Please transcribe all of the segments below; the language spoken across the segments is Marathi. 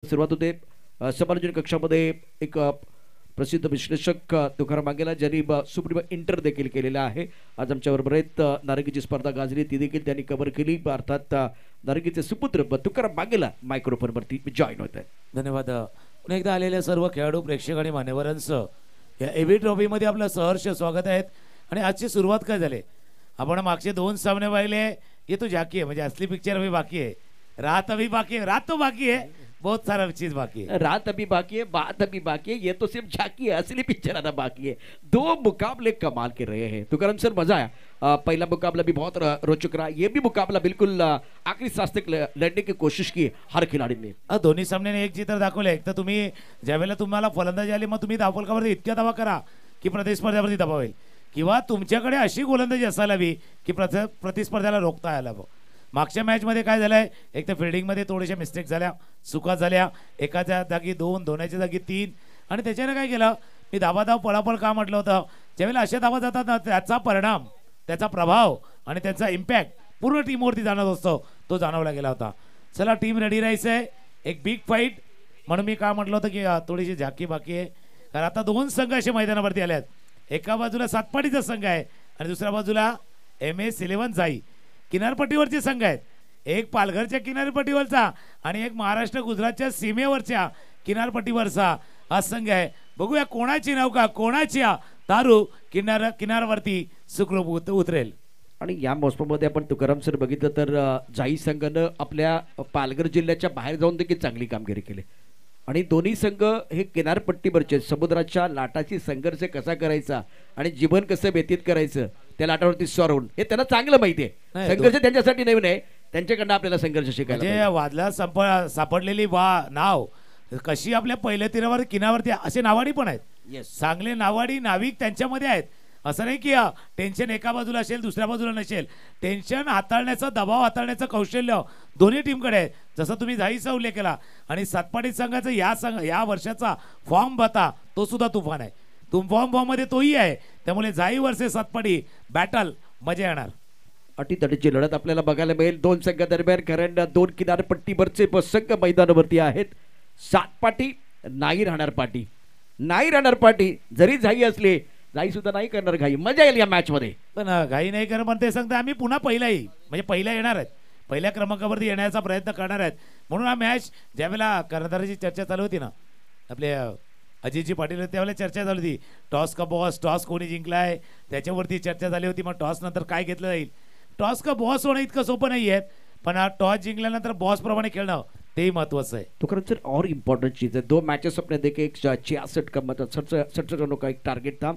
सुरुवात होते समालोचन कक्षामध्ये एक प्रसिद्ध विश्लेषक तुकाराम मांगेला ज्यांनी सुप्रीम इंटर देखील केलेला आहे. आज आमच्या बरोबर आहेत. नारंगीची स्पर्धा गाजली ती देखील त्यांनी कव्हर केली. अर्थात नारंगीचे सुपुत्र तुकाराम मांगेला मायक्रोफोनवरती जॉईन होत आहेत. धन्यवाद. पुन्हा एकदा आलेल्या सर्व खेळाडू प्रेक्षक आणि मान्यवरांचं या एव्ही ट्रॉफीमध्ये आपलं सहर्ष स्वागत आहे. आणि आजची सुरुवात काय झाली, आपण मागचे 2 सामने पाहिले. ये तो झाकी है, म्हणजे असली पिक्चर अभी बाकी है, रात अभी बाकी है, रात तो बाकी है, बहुत सारा चीज बाकी है, रात अभी बाकी है, बात अभी बाकी है, ये तो सिर्फ झाकी है, असली पिक्चर आना बाकी है. 2 मुकाबले कमाल के रहे हैं. तुकाराम सर मजा आया. पहला मुकाबला भी बहुत रोचक रहा. ये भी मुकाबला बिल्कुल आखिरी सांस तक लड़ने की कोशिश की हर खिलाड़ी ने. दोन्ही सामन्याने एक चित्र दाखवलं. एक तर तुम्ही ज्यावेळेला तुम्हाला फलंदाजी आली मग तुम्ही धावफलकावरती इतक्या धावा करा की प्रतिस्पर्ध्यावरती दबाव होईल, किंवा तुमच्याकडे अशी गोलंदाजी असायला हवी की प्रतिस्पर्ध्याला रोखता यायला हवं. मागच्या मॅचमध्ये काय झालंय, एक तर फिल्डिंगमध्ये थोडेशा मिस्टेक झाल्या, चुका झाल्या. एकाच्या जागी 2, दोन्हीच्या जागी 3. आणि त्याच्याने काय केलं, मी धाबाधाव पळापळ का म्हटलं होतं, ज्यावेळेला अशा धावा जातात ना त्याचा परिणाम, त्याचा प्रभाव आणि त्याचा इम्पॅक्ट पूर्ण टीमवरती जाणवत असतो. तो जाणवला गेला होता. चला टीम रेडी राहायचंय, एक बिग फाईट. म्हणून मी काय म्हटलं होतं की थोडीशी झाकी बाकी आहे, कारण आता 2 संघ असे मैदानावरती आले आहेत. एका बाजूला सातपाडीचा संघ आहे आणि दुसऱ्या बाजूला MS11 जाई किनारपट्टीवरचे संघ आहेत. एक पालघरच्या किनारपट्टीवरचा आणि एक महाराष्ट्र गुजरातच्या सीमेवरच्या किनारपट्टीवरचा हा संघ आहे. बघूया कोणाची नौका, कोणाची तारू किनारवरती सुखरूप उतरेल. आणि या मोसमामध्ये आपण तुकाराम सर बघितलं तर जाई संघानं आपल्या पालघर जिल्ह्याच्या बाहेर जाऊन देखील चांगली कामगिरी केली. आणि दोन्ही संघ हे किनारपट्टीवरचे समुद्राच्या लाटाची संघर्ष कसा करायचा आणि जीवन कसं व्यतीत करायचं त्या लाटावरती स्वार होऊन हे त्यांना चांगलं माहिती आहे. संघर्ष त्यांच्यासाठी नवीन आहे, त्यांच्याकडनं आपल्याला संघर्ष शिकायला. वादळात सापडलेली नाव कशी आपल्या पहिल्या तीरावर किनारवरती असे नावाडी पण आहेत. चांगले नावाडी नाविक त्यांच्यामध्ये आहेत. असं नाही की टेन्शन एका बाजूला असेल दुसऱ्या बाजूला नसेल. टेन्शन हाताळण्याचं, दबाव हाताळण्याचं कौशल्य दोन्ही टीमकडे आहे. जसं तुम्ही जाईचा उल्लेख केला. आणि सातपाडी संघाचा या वर्षाचा फॉर्म बता तो सुद्धा तुफान आहे. फॉर्म मध्ये तोही आहे. त्यामुळे जाई वर्सेस सातपाडी बॅटल मजा येणार. अटीतटीची लढत आपल्याला बघायला मिळेल 2 संघादरम्यान. कारण 2 किनारपट्टीवरचे संघ मैदानावरती आहेत. सातपाटी नाही राहणार पाटी, नाही राहणार पाटी. जरी जाई असले जाई सुद्धा नाही करणार घाई. मजा येईल या मॅच मध्ये. पण घाई नाही करणार, पण ते सांगते आम्ही पुन्हा पहिला येणार आहेत, पहिल्या क्रमांकावरती येण्याचा प्रयत्न करणार आहेत. म्हणून हा मॅच ज्यावेळेला कर्णधाराची चर्चा चालू होती ना, आपले अजितजी पाटील त्यावेळेला चर्चा झाली होती. टॉस का बॉस, टॉस कोणी जिंकलाय त्याच्यावरती चर्चा झाली होती. मग टॉस नंतर काय घेतलं जाईल. टॉस का बॉस होणं इतकं सोपं नाही आहे, पण हा टॉस जिंकल्यानंतर बॉस प्रमाणे खेळणं तेही महत्वाचं है. तो सर और इम्पोर्टेंट चीज़ है. 2 मैचेस अपने देखे, एक 66 का मतलब 67 रनों का एक टारगेट था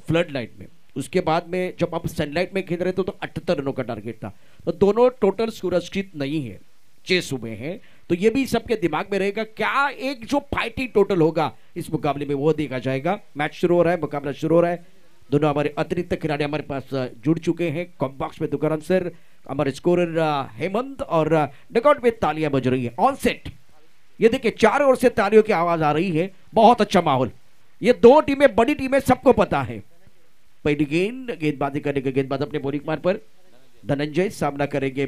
फ्लड लाइट में. उसके बाद में जब आप सनलाइट में खेल रहे थे तो 78 रनों का टारगेट था. तो दोनों टोटल सुरक्षित नहीं है, चेस हुए हैं. तो ये भी सबके दिमाग में रहेगा. क्या एक जो फाइटिंग टोटल होगा इस मुकाबले में वो देखा जाएगा. मैच शुरू हो रहा है, मुकाबला शुरू हो रहा है. दोनों हमारे अतिरिक्त खिलाड़ी हमारे पास जुड़ चुके हैं. कॉम्बॉक्स में तुकाराम सर, हमारे स्कोरर हेमंत और डगआउट में तालियां बज रही है. ऑन सेट ये देखिए चारों ओर से तालियों की आवाज आ रही है. बहुत अच्छा माहौल. ये 2 टीमें बड़ी टीमें, सबको पता है. पहली गेंदबाजी करेंगे गेंदबाज अपने बॉलिंग मार्ग पर. धनंजय सामना करेंगे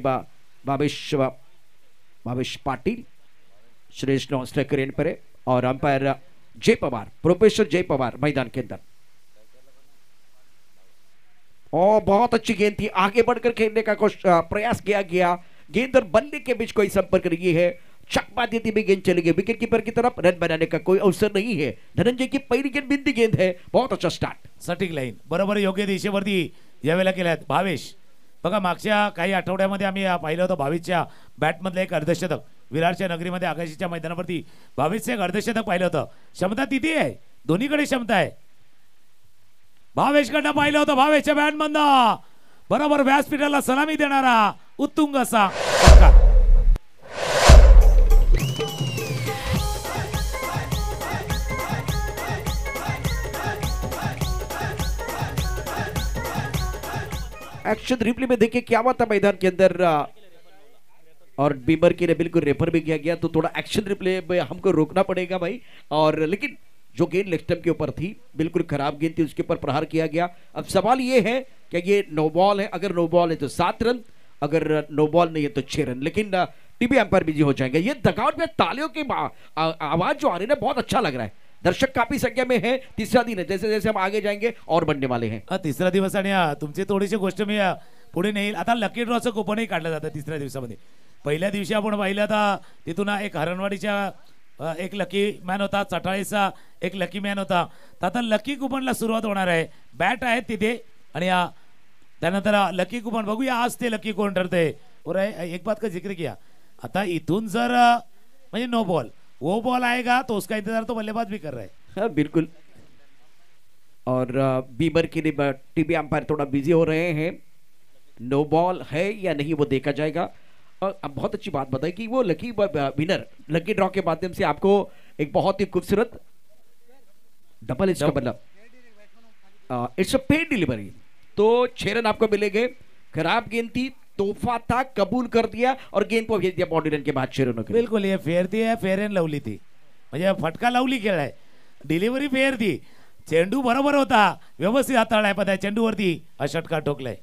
भावेश पाटिल. श्रेष्ठ स्ट्राइकर एंड पर है और अंपायर जय पवार, प्रोफेसर जय पवार मैदान के अंदर. और बहुत अच्छी गेंद थी. आगे बढ़कर खेलने का प्रयास किया गया. गेंद और बल्ले के बीच कोई संपर्क नहीं है. चकमा देती भी गेंद चली गई विकेट कीपर की तरफ. रन बनाने का कोई अवसर नहीं है. धनंजय की पहिली गेंद बिंदी गेंद है. बहुत अच्छा स्टार्ट. सटीक लाईन बरोबर योग्य दिशेवरती यावेळेला केल्यात. भावेश बघा, मागच्या काही आठवड्यामध्ये आम्ही पाहिलं होतं भावेशच्या बॅटमधलं एक अर्धशतक. विरारच्या नगरीमध्ये आकाशीच्या मैदानावरती भावेशचं एक अर्धशतक पाहिलं होतं. क्षमता तिथे आहे, दोन्हीकडे क्षमता आहे. भावेशकडनं पाहिलं होतं. भावेशच्या बॅटमधनं बरोबर व्यासपीठाला सलामी देणारा उत्तुंग असा षटकार. एक्शन रिप्ले में देखिए क्या हुआ था मैदान के अंदर. और बीमर के लिए बिल्कुल रेफर भी किया गया. तो थोड़ा एक्शन रिप्ले में हमको रोकना पड़ेगा भाई. और लेकिन जो गेंद लेग स्टंप के ऊपर थी, बिल्कुल खराब गेंद थी, उसके ऊपर प्रहार किया गया. अब सवाल ये है कि ये नो बॉल है. अगर नो बॉल है तो 7 रन, अगर नो बॉल नहीं है तो 6 रन. लेकिन टीवी एम्पायर बिजी हो जाएंगे। ये डगआउट में तालियों की आवाज जो आ रही है ना, बहुत अच्छा लग रहा है। दर्शक काफी संख्या में है। तीसरा दिन है, जैसे जैसे हम आगे जाएंगे और बनने वाले हैं। तिसरा दिवस आणि तुमची थोडीशी गोष्ट मी पुढे नेईल। आता लकी ड्रॉचं कुपनही काढलं जातं तिसऱ्या दिवसामध्ये। पहिल्या दिवशी आपण पाहिलं आता तिथून एक हरणवाडीच्या एक लकी मॅन होता, चटाळीचा एक लकी मॅन होता। तर आता लकी कुपनला सुरुवात होणार आहे। बॅट आहेत तिथे आणि त्यानंतर लकी कुपन बघूया आज ते लकी कोण ठरते। और एक बात का जिक्र किया, आता इथून जर म्हणजे नो बॉल वो बॉल आएगा तो उसका इंतजार तो बल्लेबाज भी कर रहा है। हाँ बिल्कुल। और बीमर के लिए टीवी अंपायर थोड़ा बिजी हो रहे हैं। नो बॉल है या नहीं वो देखा जाएगा। और अब बहुत अच्छी बात बताई कि वो लकी विनर लकी ड्रॉ के माध्यम से आपको एक बहुत ही खूबसूरत डबल इसका मतलब इट्स अ पेड डिलीवरी। तो 6 रन आपको मिलेंगे। खराब गेंद थी, तोहफा था, कबूल कर दिया और गेंद को भेज दिया बॉडी रन के बाद 6 रनों के। बिल्कुल ये फेअर ती आहे, फेअर अँड लवली थी, म्हणजे फटका लावली खेळाय। डिलिव्हरी फेअर थी, चेंडू बरोबर होता, व्यवस्थित हाताळलाय, पण त्या चेंडूवरती हा षटकार ठोकलाय।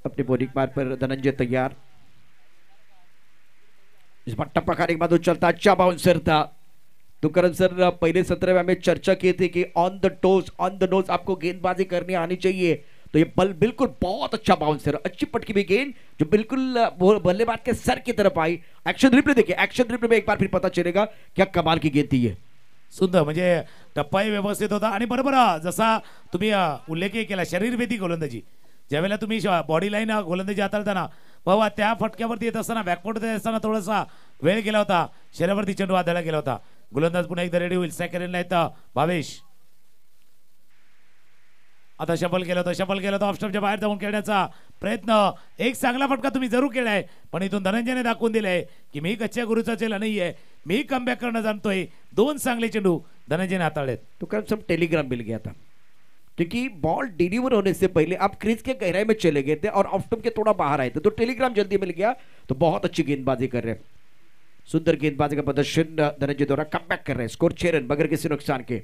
अपने बॉलिंग मार्ग पर धनंजय तैयार। इस बार टप्पा खाने के बाद चलता अच्छा बाउंसर था। तो करण सर पहले 17 में हमें चर्चा की थी कि on the toes on the nose आपको गेंदबाजी करनी आनी चाहिए। तो ये बल बिल्कुल बहुत अच्छा बाउंसर, अच्छी पटकी भी गेंद जो बिल्कुल बल्लेबाज के सर की तरफ आई। एक्शन रिप्ले देखिए, एक्शन रिप्ले में एक बार फिर पता चलेगा क्या कमाल की गेंद थी ये। सुंदर, म्हणजे टप्पाही व्यवस्थित होता आणि बरोबर जसा तुम्ही उल्लेखही केला शरीरभेदी गोलंदाजी। ज्यावेळेला तुम्ही बॉडी लाईन गोलंदाजी हाताळताना बाबा त्या फटक्यावरती येत असताना बॅकफुट येत असताना थोडासा वेळ गेला होता, शरीरावरती चेंडू हाताळला गेला होता। गोलंदाज पुन्हा एकदा रेडी होईल। सेकंड लाईन भावेश आता शफल केलं होतं ऑफ स्टंपच्या बाहेर जाऊन खेळण्याचा प्रयत्न। एक चांगला फटका तुम्ही जरूर केलाय, पण इथून धनंजयने दाखवून दिलंय की मी कच्च्या गुरुचा चेला नाहीये, मी कमबॅक करणं जाणतोय। 2 चांगले चेंडू धनंजयने हाताळलेत। तो कम से कम टेलीग्राम मिल गया था, क्योंकि बॉल डिलीवर होने से पहले आप क्रीज के गहराई में चले गए थे और ऑफ स्टंप के थोड़ा बाहर आए थे, तो टेलीग्राम जल्दी मिल गया। तो बहुत अच्छी गेंदबाजी कर रहे हैं, सुंदर गेंदबाजी का प्रदर्शन धनंजय द्वारा कमबैक कर रहे हैं। स्कोर 6 रन बगैर किसी नुकसान के।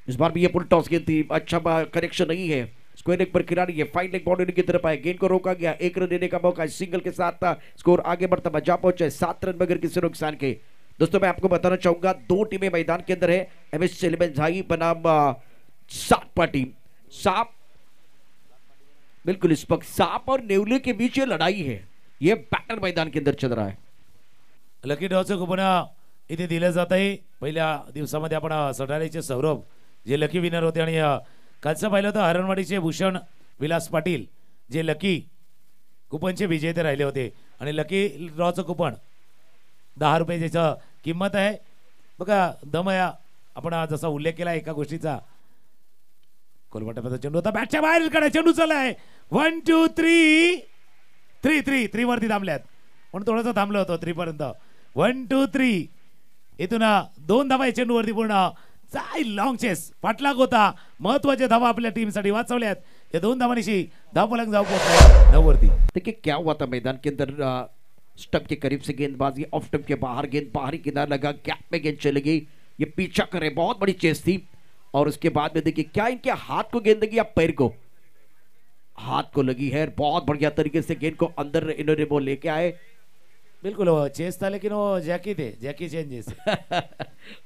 इस बार भी ये पुल टॉस गेंद थी, अच्छा कनेक्शन नहीं है। स्क्वायर लेग पर खिलाड़ी है, फाइन लेग बाउंड्री की तरफ आए, गेंद को रोका गया, 1 रन देने का मौका सिंगल के साथ था। स्कोर आगे बढ़ता बचा पहुंचे 7 रन बगैर किसी नुकसान के। दोस्तों मैं आपको बताना चाहूंगा 2 टीमें मैदान के अंदर है। एमएस 11 झाई बनाम सातपा टीम। सांप बिल्कुल इस वक्त सांप और नेवले के बीच ये लड़ाई है, ये बैटल मैदान के अंदर चल रहा है। लकी ड्रॉचं कुपन इथे दिलं जात आहे। पहिल्या दिवसामध्ये आपण सटाळेचे सौरभ जे लकी विनर होते आणि कालचं पाहिलं तर हरणवाडीचे भूषण विलास पाटील जे लकी कुपनचे विजेते राहिले होते। आणि लकी ड्रॉचं कुपन 10 रुपये ज्याचं किंमत आहे। बघा दमया आपण जसा उल्लेख केला एका गोष्टीचा, कोलवाटाचा चेंडू होता, बॅटच्या बाहेर कडे चेंडू चाललाय। 1 2 3 3 3 3 वरती थांबल्यात, पण थोडंसं थांबलं होतं 3 पर्यंत। 1 2 3 इथून 2 धावा चेंडू वरती पूर्ण लॉंग चेस पाठलाग होता। महत्वाचे धावा आपल्या टीमसाठी वाचवल्यात। या 2 धावांशी धावफलक जाऊ पोहोचलाय 9 वरती। देखिए क्या हुआ था मैदान के अंदर, स्टंप के करीब से गेंदबाजी, ऑफ स्टंप के बाहर गेंद बाहरी किनारा लगा, गैप में गेंद चली गई, ये पीछा करे, बहुत बड़ी चेस थी। और उसके बाद में देखिए क्या इनके हाथ को गेंद लगी या पैर को, हाथ को लगी है। बहुत बढ़िया तरीके से गेंद को अंदर इन्होंने वो लेके आए। बिल्कुल वो चेस था, लेकिन वो जैकी थे, जैकी चेंजेस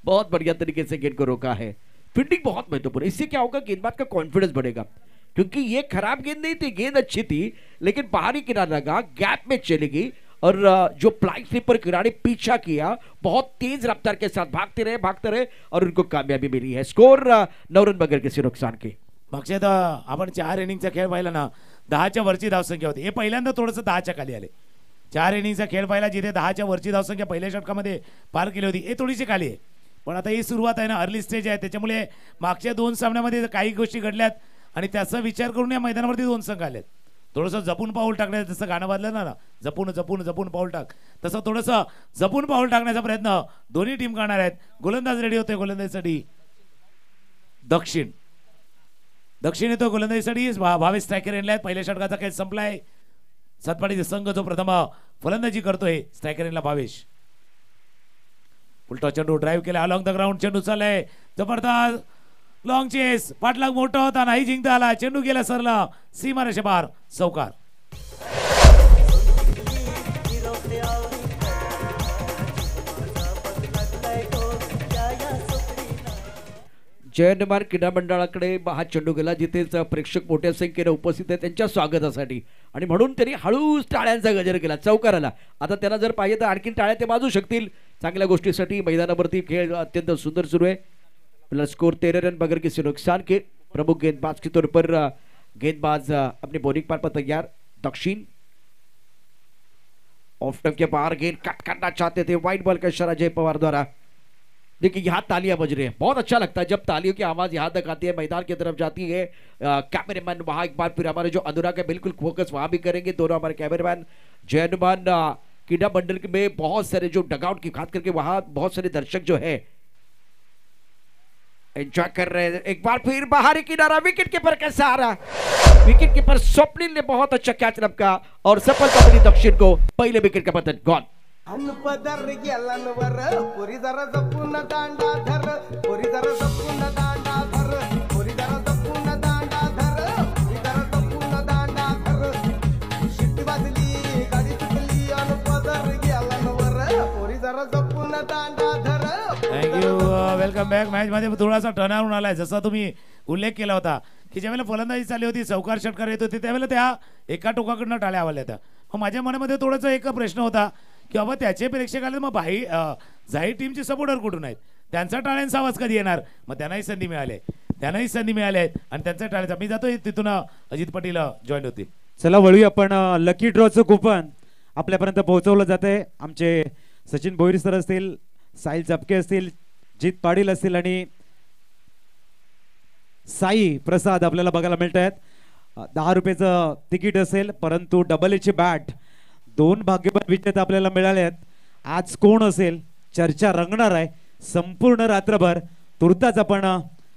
बहुत बढ़िया तरीके से गेंद को रोका है। फील्डिंग बहुत महत्वपूर्ण, इससे क्या होगा गेंदबाज का कॉन्फिडेंस बढ़ेगा, क्योंकि ये खराब गेंद नहीं थी, गेंद अच्छी थी, लेकिन बाहरी किनारा लगा, गैप में चली गई और जो फ्लाइंग स्लीपर खिलाड़ी पीछा किया, बहुत तेज रफ्तार के साथ भागते रहे और उनको कामयाबी मिली है। स्कोर 9 रन बगैर किसी नुकसान के। मागच्या आपण 4 इनिंगचा खेळ पाहिला ना, 10च्या वरची धावसंख्या होती। हे पहिल्यांदा थोडंसं 10च्या खाली आले। 4 इनिंगचा खेळ पाहिला जिथे 10च्या वरची धावसंख्या पहिल्या षटकामध्ये पार केली होती, हे थोडीशी खाली आहे। पण आता ही सुरुवात आहे ना, अर्ली स्टेज आहे, त्याच्यामुळे मागच्या 2 सामन्यामध्ये काही गोष्टी घडल्यात आणि त्याचा विचार करून या मैदानावरती 2 संघ आलेत। थोडंसं जपून पाऊल टाकण्याचं, जसं गाणं वाजलं ना, जपून जपून जपून पाऊल टाक, तसं थोडंसं जपून पाऊल टाकण्याचा प्रयत्न दोन्ही टीम करणार आहेत। गोलंदाज रेडी होते, गोलंदाजीसाठी दक्षिण येतो गोलंदाजीसाठी। भावेश स्ट्रायकर एंडला आहेत। पहिल्या षटकाचा खेळ संपलाय। सातपाडीचा संघ जो प्रथम फलंदाजी करतोय, स्ट्रायकर एंडला भावेश। उलटा चेंडू ड्राइव्ह केला अलॉंग द ग्राउंड, चेंडू चाललाय जबरदस्त लॉंग चेस, पाठलाग मोठा होता, नाही जिंकता आला, चेंडू गेला सरला सीमारेषेपार, चौकार। जयनमान क्रीडा मंडळाकडे हा चेंडू गेला, जिथेच प्रेक्षक मोठ्या संख्येने उपस्थित आहेत त्यांच्या स्वागतासाठी, आणि म्हणून त्यांनी हळूच टाळ्यांचा गजर केला, चौकार आला. आता त्यांना जर पाहिजे तर आणखीन टाळ्या ते वाजू शकतील चांगल्या गोष्टीसाठी. मैदानावरती खेळ अत्यंत सुंदर सुरू है. प्लस स्कोर 13 रन बगैर किसी नुकसान के. प्रमुख गेंदबाज के तौर पर गेंदबाज अपनी बॉलिंग पर तैयार. दक्षिण ऑफ स्टंप के बाहर गेंद कट करना चाहते थे, वाइड बॉल का इशारा जय पवार द्वारा. देखिए यहाँ तालियां बज रही है, बहुत अच्छा लगता है जब तालियों की आवाज यहाँ तक आती है, मैदान की तरफ जाती है. कैमरामैन वहां एक बार फिर हमारे जो अनुराग है बिल्कुल फोकस वहां भी करेंगे. दोनों हमारे कैमरामैन जयनुमान क्रीडा मंडल में बहुत सारे जो डगआउट की खास करके वहां बहुत सारे दर्शक जो है एंजॉय कर रहे हैं. एक बार फिर बाहरी किनारा, विकेट कीपर कैसे आ रहा, विकेट कीपर स्वप्निल ने बहुत अच्छा कैच लपका और सफलता मिली दक्षिण को. पहले विकेट का पतन गॉन. अनपदर गेलांवर पुरी जरा जपून दांडा धर, पुरी जरा जपून दांडा धर, पुरी जरा जपून दांडा धर, पुरी जरा जपून दांडा धर. शिट्टी वाजली गाडी सुटली, अनपदर गेलांवर पुरी जरा जपून दांडा धर. थँक्यू. Welcome back. मॅच मध्ये थोडासा टर्नआउट आलाय, जसा तुम्ही उल्लेख केला होता की ज्यावेळेला फलंदाजी चालली होती, चौकार षटकार येत होते, त्यावेळेला त्या एका टोकाकडनं टाळ्या आवाल्या होत्या. मग माझ्या मनामध्ये थोडासा एक प्रश्न होता की बाबा त्याचे प्रेक्षक आले, मग जाहीर टीमचे सपोर्टर कुठून आहेत, त्यांचा टाळ्यांचा आवाज कधी येणार. मग त्यांनाही संधी मिळाली, आणि त्यांचा टाळ्याचा. मी जातो तिथून अजित पाटील जॉईन होतील. चला वळूया आपण. लकी ड्रॉचं कुपन आपल्यापर्यंत पोहोचवलं जाते. आमचे सचिन भोईर सर असतील, साहिल चपके असतील, जित पाटील असतील आणि साई प्रसाद आपल्याला बघायला मिळत आहेत. 10 रुपयाचं तिकीट असेल, परंतु डबल एची बॅट. 2 भाग्यवान विजेते आपल्याला मिळाले आहेत. आज कोण असेल, चर्चा रंगणार आहे संपूर्ण रात्रभर. तुर्ताच आपण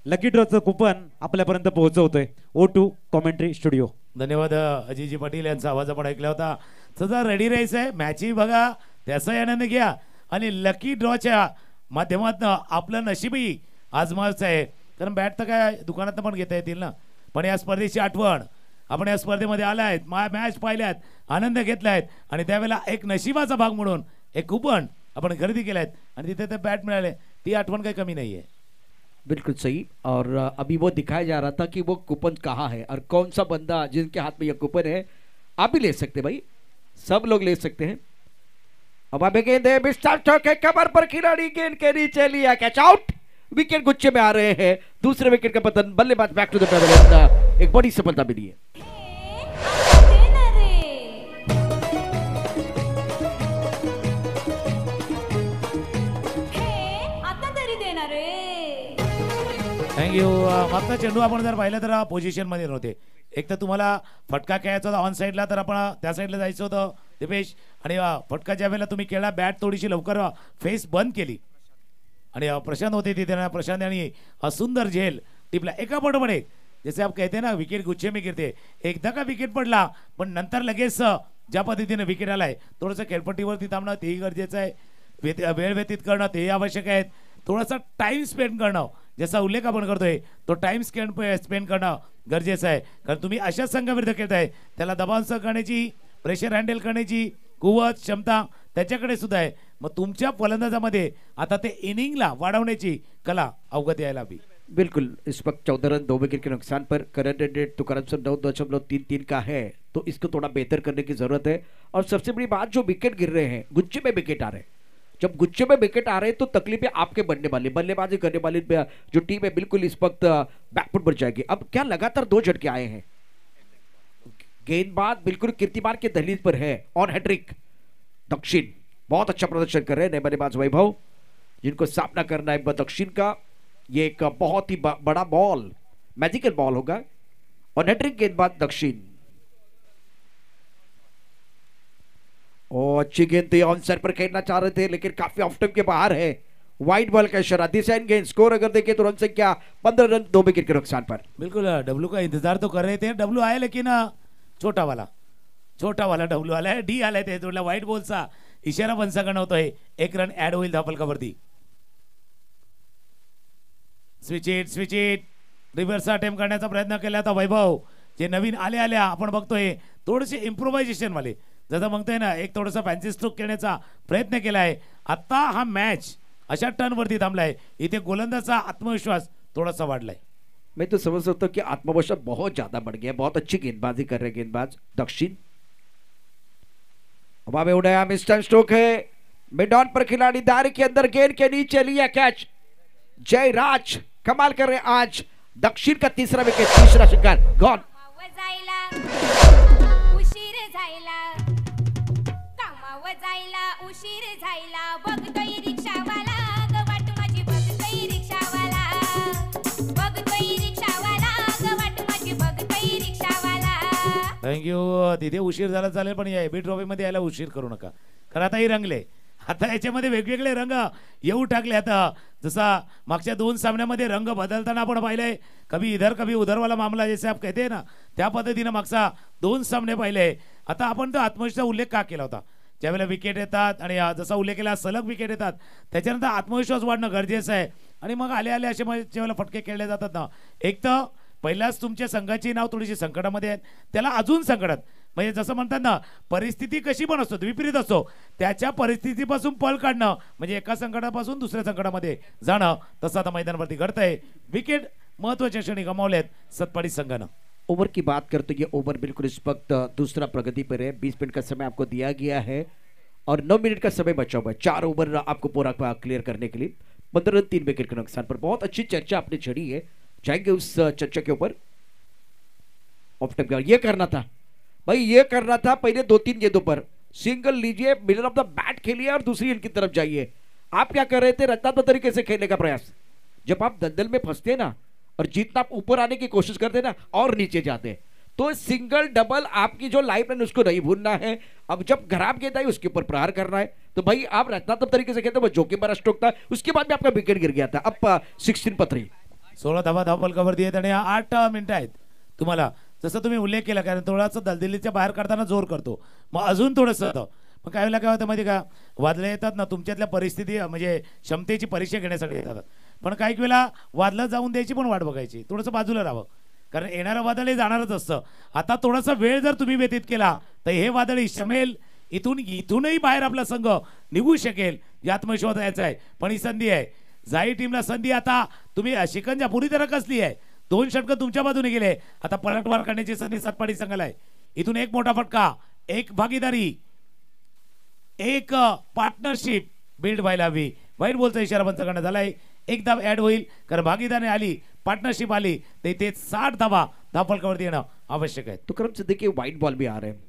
लकी ड्रॉचं कुपन आपल्यापर्यंत पोहोचवतोय. O2 commentary studio. धन्यवाद अजितजी पाटील यांचा आवाज आपण ऐकला होता. सध्या रेडी राहायचं आहे, मॅचही बघा, त्याचाही आनंद घ्या आणि लकी ड्रॉच्या माध्यमातून आपलं नशीबही आजमावायचं आहे. कारण बॅट तर काय दुकानात पण घेता येतील ना, पण या स्पर्धेची आठवण, आपण या स्पर्धेमध्ये आलायत, मॅच पाहिल्यात, आनंद घेतलायत आणि त्यावेळेला एक नशिबाचा भाग म्हणून एक कुपन आपण खरेदी केलायत आणि तिथे ते बॅट मिळाले, ती आठवण काही कमी नाही आहे. बिल्कुल सही. और अभी वो दिखाया जा रहा था कि वो कूपन कहाँ है और कौन सा बंदा जिनके हाथ में ये कूपन है. आप भी ले सकते हैं भाई, सब लोग ले सकते हैं. अब अभी गेंद है, मिस्टर चौके कमर पर खिलाड़ी, गेंद के नीचे लिया, कैच आउट. विकेट गुच्छे में आ रहे हैं. दूसरे विकेट का पतन, बल्लेबाज बैक टू द पैवेलियन. एक बड़ी सफलता मिली है. थँक्यू. मागचा चेंडू आपण जर पाहिलं तर पोझिशन मध्ये नव्हते. एक तर तुम्हाला फटका खेळायचा होता ऑन साईडला, तर आपण त्या साईडला जायचं होतं दिपेश, आणि फटका ज्या वेळेला तुम्ही खेळला, बॅट थोडीशी लवकर फेस बंद केली आणि प्रशांत होते तिथे. प्रशांत यांनी सुंदर झेल टिपला एका पाठोपाठ एक. जैसे आप कहते हैं ना, विकेट गुच्छे में गिरते. एकदा का विकेट पडला पण नंतर लगेच ज्या पद्धतीने विकेट आलाय, थोडंसं खेळपट्टीवरती थांबणं तेही गरजेचं आहे. वेळ व्यतीत करणं तेही आवश्यक आहे. थोडासा टाइम स्पेंड करणं, जसा उल्लेख आपण करतोय, तो टाइम स्पेंड करणं गरजेचं आहे. कारण तुम्ही अशा संघाविरुद्ध खेळताय, त्याला दबाव सहन करण्याची, प्रेशर हँडल करण्याची कुवत, क्षमता त्याच्याकडे सुद्धा आहे. मग तुमच्या फलंदाजामध्ये आता ते इनिंगला वाढवण्याची कला अवगत यायला हवी. बिल्कुल. इस वक्त 14 रन 2 विकेट के नुकसान पर. करंट रेट तो करंट 9.33 का है, तो इसको थोड़ा बेहतर करने की जरूरत है. और सबसे बड़ी बात, जो विकेट गिर रहे हैं, गुच्छे में विकेट आ रहे हैं. जब गुच्छे में विकेट आ रहे हैं तो तकलीफें आपके बनने वाली, बल्लेबाजी करने वाली जो टीम है बिल्कुल इस वक्त बैकफुट पर जाएगी. अब क्या लगातार 2 झटके आए हैं. गेंदबाज बिल्कुल कीर्तिमान के दहलीज पर है. ऑन हैट्रिक दक्षिण बहुत अच्छा प्रदर्शन कर रहे हैं. नए बल्लेबाज वैभव, जिनको सामना करना है दक्षिण का. ये एक बहुत ही बड़ा बॉल, मैजिकल बॉल होगा. और हैट्रिक गेंदबाज दक्षिण. और अच्छी गेंद थी, ऑन सर पर खेलना चाह रहे थे लेकिन काफी ऑफ टाइम के बाहर है. वाइड बॉल का इशारा, दिशाइन गेंद. स्कोर अगर देखें तो रन संख्या 15 रन 2 विकेट के नुकसान पर. बिल्कुल. डब्लू का इंतजार तो कर रहे थे. डब्लू आया लेकिन छोटा वाला डब्लू आला है, डी आलाय. ते थोडा व्हाईट बॉलचा इशारा पंचाकडे होतोय. 1 रन ऍड होईल धापलकावरती. स्विच इट रिव्हर्स अटेम्प्ट करण्याचा प्रयत्न केला होता वैभव. जे नवीन आल्या आपण बघतोय थोडेसे इम्प्रोव्हायझेशन वाले, जसं म्हणतोय ना, एक थोडासा फॅन्सी स्ट्रोक करण्याचा प्रयत्न केलाय. आता हा मॅच अशा टर्न वरती थांबलाय. इथे गोलंदाजचा आत्मविश्वास थोडासा वाढलाय. मैं तो समझ सकता हूँ कि आत्मविश्वास बहुत ज्यादा बढ़ गया. बहुत अच्छी गेंदबाजी कर रहे हैं गेंदबाज दक्षिण. हवा में उड़ाया, मिस्टर स्ट्रोक है मिड ऑन पर, खिलाड़ी दायरे के अंदर गेंद के नीचे लिया कैच. जयराज कमाल कर रहे हैं आज. दक्षिण का तीसरा विकेट, तीसरा शिकार गॉन. उशीर झाला, कामावर जायला उशीर झाला, बघतोय रिक्षावाला ग वाट माझी, बघतोय रिक्षावाला, बघतोय रिक्षावाला ग वाट माझी, बघतोय रिक्षावाला. थँक्यू. तिथे उशीर झाला चालेल, पण या एबी ट्रॉफी मध्ये यायला उशीर करू नका, कारण आता ही रंगले. आता याच्यामध्ये वेगवेगळे रंग येऊ टाकले. आता जसा मागच्या 2 सामन्यामध्ये रंग बदलताना आपण पाहिलंय, कभी इधर कभी उधरवाला मामला जैसे आप कहते ना, त्या पद्धतीने मागचा 2 सामने पाहिले. आता आपण तो आत्मविश्वासाचा उल्लेख का केला होता, ज्यावेळेला विकेट येतात आणि जसा उल्लेख केला सलग विकेट येतात, त्याच्यानंतर आत्मविश्वास वाढणं गरजेचं आहे. आणि मग आले आले असे ज्यावेळेला फटके खेळले जातात ना, एक तर पहिलाच तुमच्या संघाची नाव थोडीशी संकटामध्ये आहेत, त्याला अजून संकटात, म्हणजे जसं म्हणतात ना, परिस्थिती कशी पण असतो, विपरीत असतो, त्याच्या परिस्थितीपासून पळ काढणं म्हणजे एका संकटापासून दुसऱ्या संकटामध्ये जाणं, तसं आता मैदानावरती घडतंय. विकेट महत्वाच्या क्षणी गमावलेत सतपाडी संघानं. ओवर की बात करते हैं, ओवर बिल्कुल इस वक्त दूसरा प्रगति पर है. 20 मिनट का समय आपको दिया गया है और 9 मिनट का समय बचा हुआ है. 4 ओवर आपको पूरा क्लियर करने के लिए. 15 रन 3 विकेट के नुकसान पर. बहुत अच्छी चर्चा आपने छड़ी है, जाएंगे उस चर्चा के ऊपर. ऑफ टाइम ये करना था भाई, ये करना था पहले 2-3 गेंदों पर सिंगल लीजिए, मिडल ऑफ द बैट खेलिए और दूसरी गेंद की तरफ जाइए. आप क्या कर रहे थे, रत्नात्मक तरीके से खेलने का प्रयास. जब आप दलदल में फंसते ना और जितना आप ऊपर आने की कोशिश करते ना और नीचे जाते, तो सिंगल डबल आपकी जो लाइफ लाइन उसको नहीं भूलना है. अब जब खराब गेंद आई उसके ऊपर प्रहार करना है, तो भाई आप रत्नात्मक तरीके से खेलते, वो जोखिम भरा स्ट्रोक था, उसके बाद में आपका विकेट गिर गया था. अब 16 पर 3. 16 धावा धावफलकावरती आहेत आणि 8 मिनिटं आहेत तुम्हाला. जसं तुम्ही उल्लेख केला, कारण थोडासा दलदलीच्या बाहेर काढताना जोर करतो, मग अजून थोडंसं होतं. मग काय वेळेला काय होतं माहिती का, वादळं येतात ना तुमच्यातल्या परिस्थिती म्हणजे क्षमतेची परीक्षा घेण्यासाठी येतात, पण काही वेळेला वादळं जाऊन द्यायची पण वाट बघायची, थोडंसं बाजूला राहावं, कारण येणारं वादळ हे जाणारच असतं. आता थोडासा वेळ जर तुम्ही व्यतीत केला तर हे वादळ शमेल, इथूनही बाहेर आपला संघ निघू शकेल, या आत्मविश्वास यायचा आहे. पण ही संधी आहे, जाई टीमला संधी. आता तुम्ही शिकंजा पुरी तरह कसली आहे, 2 षटकं तुमच्या बाजूने गेले, आता पलटवार करण्याची संधी सतपाडी संघाला आहे. इथून एक मोठा फटका, एक भागीदारी, एक पार्टनरशिप बिल्ड व्हायला हवी. वाईट बोलचा इशारा पंच करण्यात झालाय. एक धाव ऍड होईल, कारण भागीदारी आली, पार्टनरशिप आली, ते 60 धावा धावफलकावरती येणं आवश्यक आहे. तो क्रम से देखिए वाइट बॉल भी आ रहे हैं,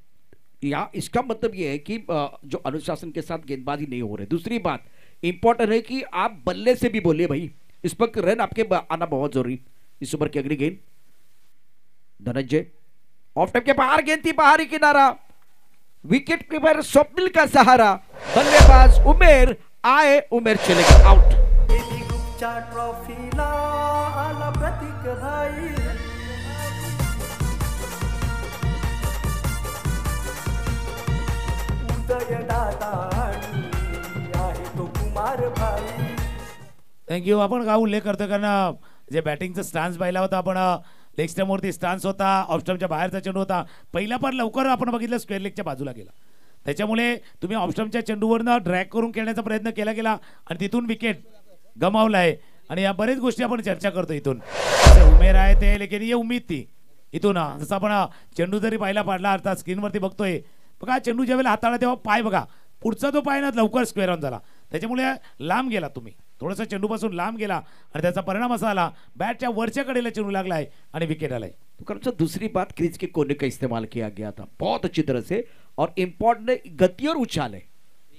या इसका मतलब ये है कि जो अनुशासन के साथ गेंदबाजी नहीं हो रही. दूसरी बात इंपॉर्टेंट है कि आप बल्ले से भी बोलिए भाई, इस वक्त रन आपके आना बहुत जरूरी. इस ओवर की अगली गेंद धनंजय, ऑफ टाइम के बाहर गेंद थी, बाहरी किनारा, विकेट कीपर स्वप्निल का सहारा, बल्लेबाज उमेर आए, उमेर चले गए आउट. ट्रॉफीला आला प्रतीक भाई, उदय दादा आहे तो कुमार भाई. थँक्यू. आपण का उल्लेख करतो, कारण जे बॅटिंगचा स्टान्स पाहिला होता आपण, लेग स्टम्पवरती स्टान्स होता, ऑफ स्टम्पच्या बाहेरचा चेंडू होता, पहिला पण लवकर आपण बघितलं स्क्वेअर लेगच्या बाजूला गेला, त्याच्यामुळे तुम्ही ऑफ स्टम्पच्या चेंडूवरनं ड्रॅग करून खेळण्याचा प्रयत्न केला गेला आणि तिथून विकेट गमावलाय. आणि या बरेच गोष्टी आपण चर्चा करतो. इथून उमेर आहे ते, लेकिन ये उम्मीद थी इथून, जसं आपण चेंडू जरी पाहिला पाडला, अर्थात स्क्रीनवरती बघतोय बघा, चेंडू ज्यावेळेला हाताळला तेव्हा पाय बघा, पुढचा जो पाय ना लवकर स्क्वेअर ऑन झाला, त्याच्यामुळे लांब गेला, तुम्ही थोडासा चेंडूपासून लांब गेला आणि त्याचा परिणाम असा आला, बॅटच्या वरच्या कडेला चेंडू लागलाय आणि विकेट आलाय. तो दूसरी बात, क्रीज के कोने का इस्तेमाल किया गया था बहुत अच्छी तरह से, और इम्पोर्टेंट गति और उछाल है,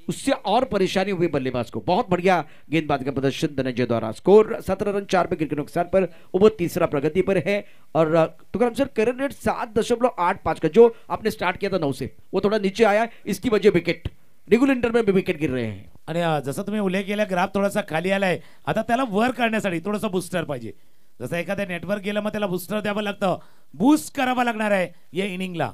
उससे और परेशानी हुई बल्लेबाज को. बहुत बढ़िया गेंदबाज का प्रदर्शन धनंजय द्वारा. स्कोर 17 रन 4 विकेट के नुकसान पर. ओवर तीसरा प्रगति पर है और तुकाराम सर करंट रेट 7.85 का, जो आपने स्टार्ट किया था 9 से, वो थोड़ा नीचे आया, इसकी वजह विकेट, रेग्युलर में भी विकेट गिर रहे हैं. आणि जसं तुम्ही उल्लेख केला, ग्राफ थोडासा खाली आलाय, आता त्याला वर करण्यासाठी थोडासा बूस्टर पाहिजे. जसं एखाद्या नेटवर्क गेलं मग त्याला बूस्टर द्यावं लागतं, बूस्ट करावं लागणार आहे या इनिंगला.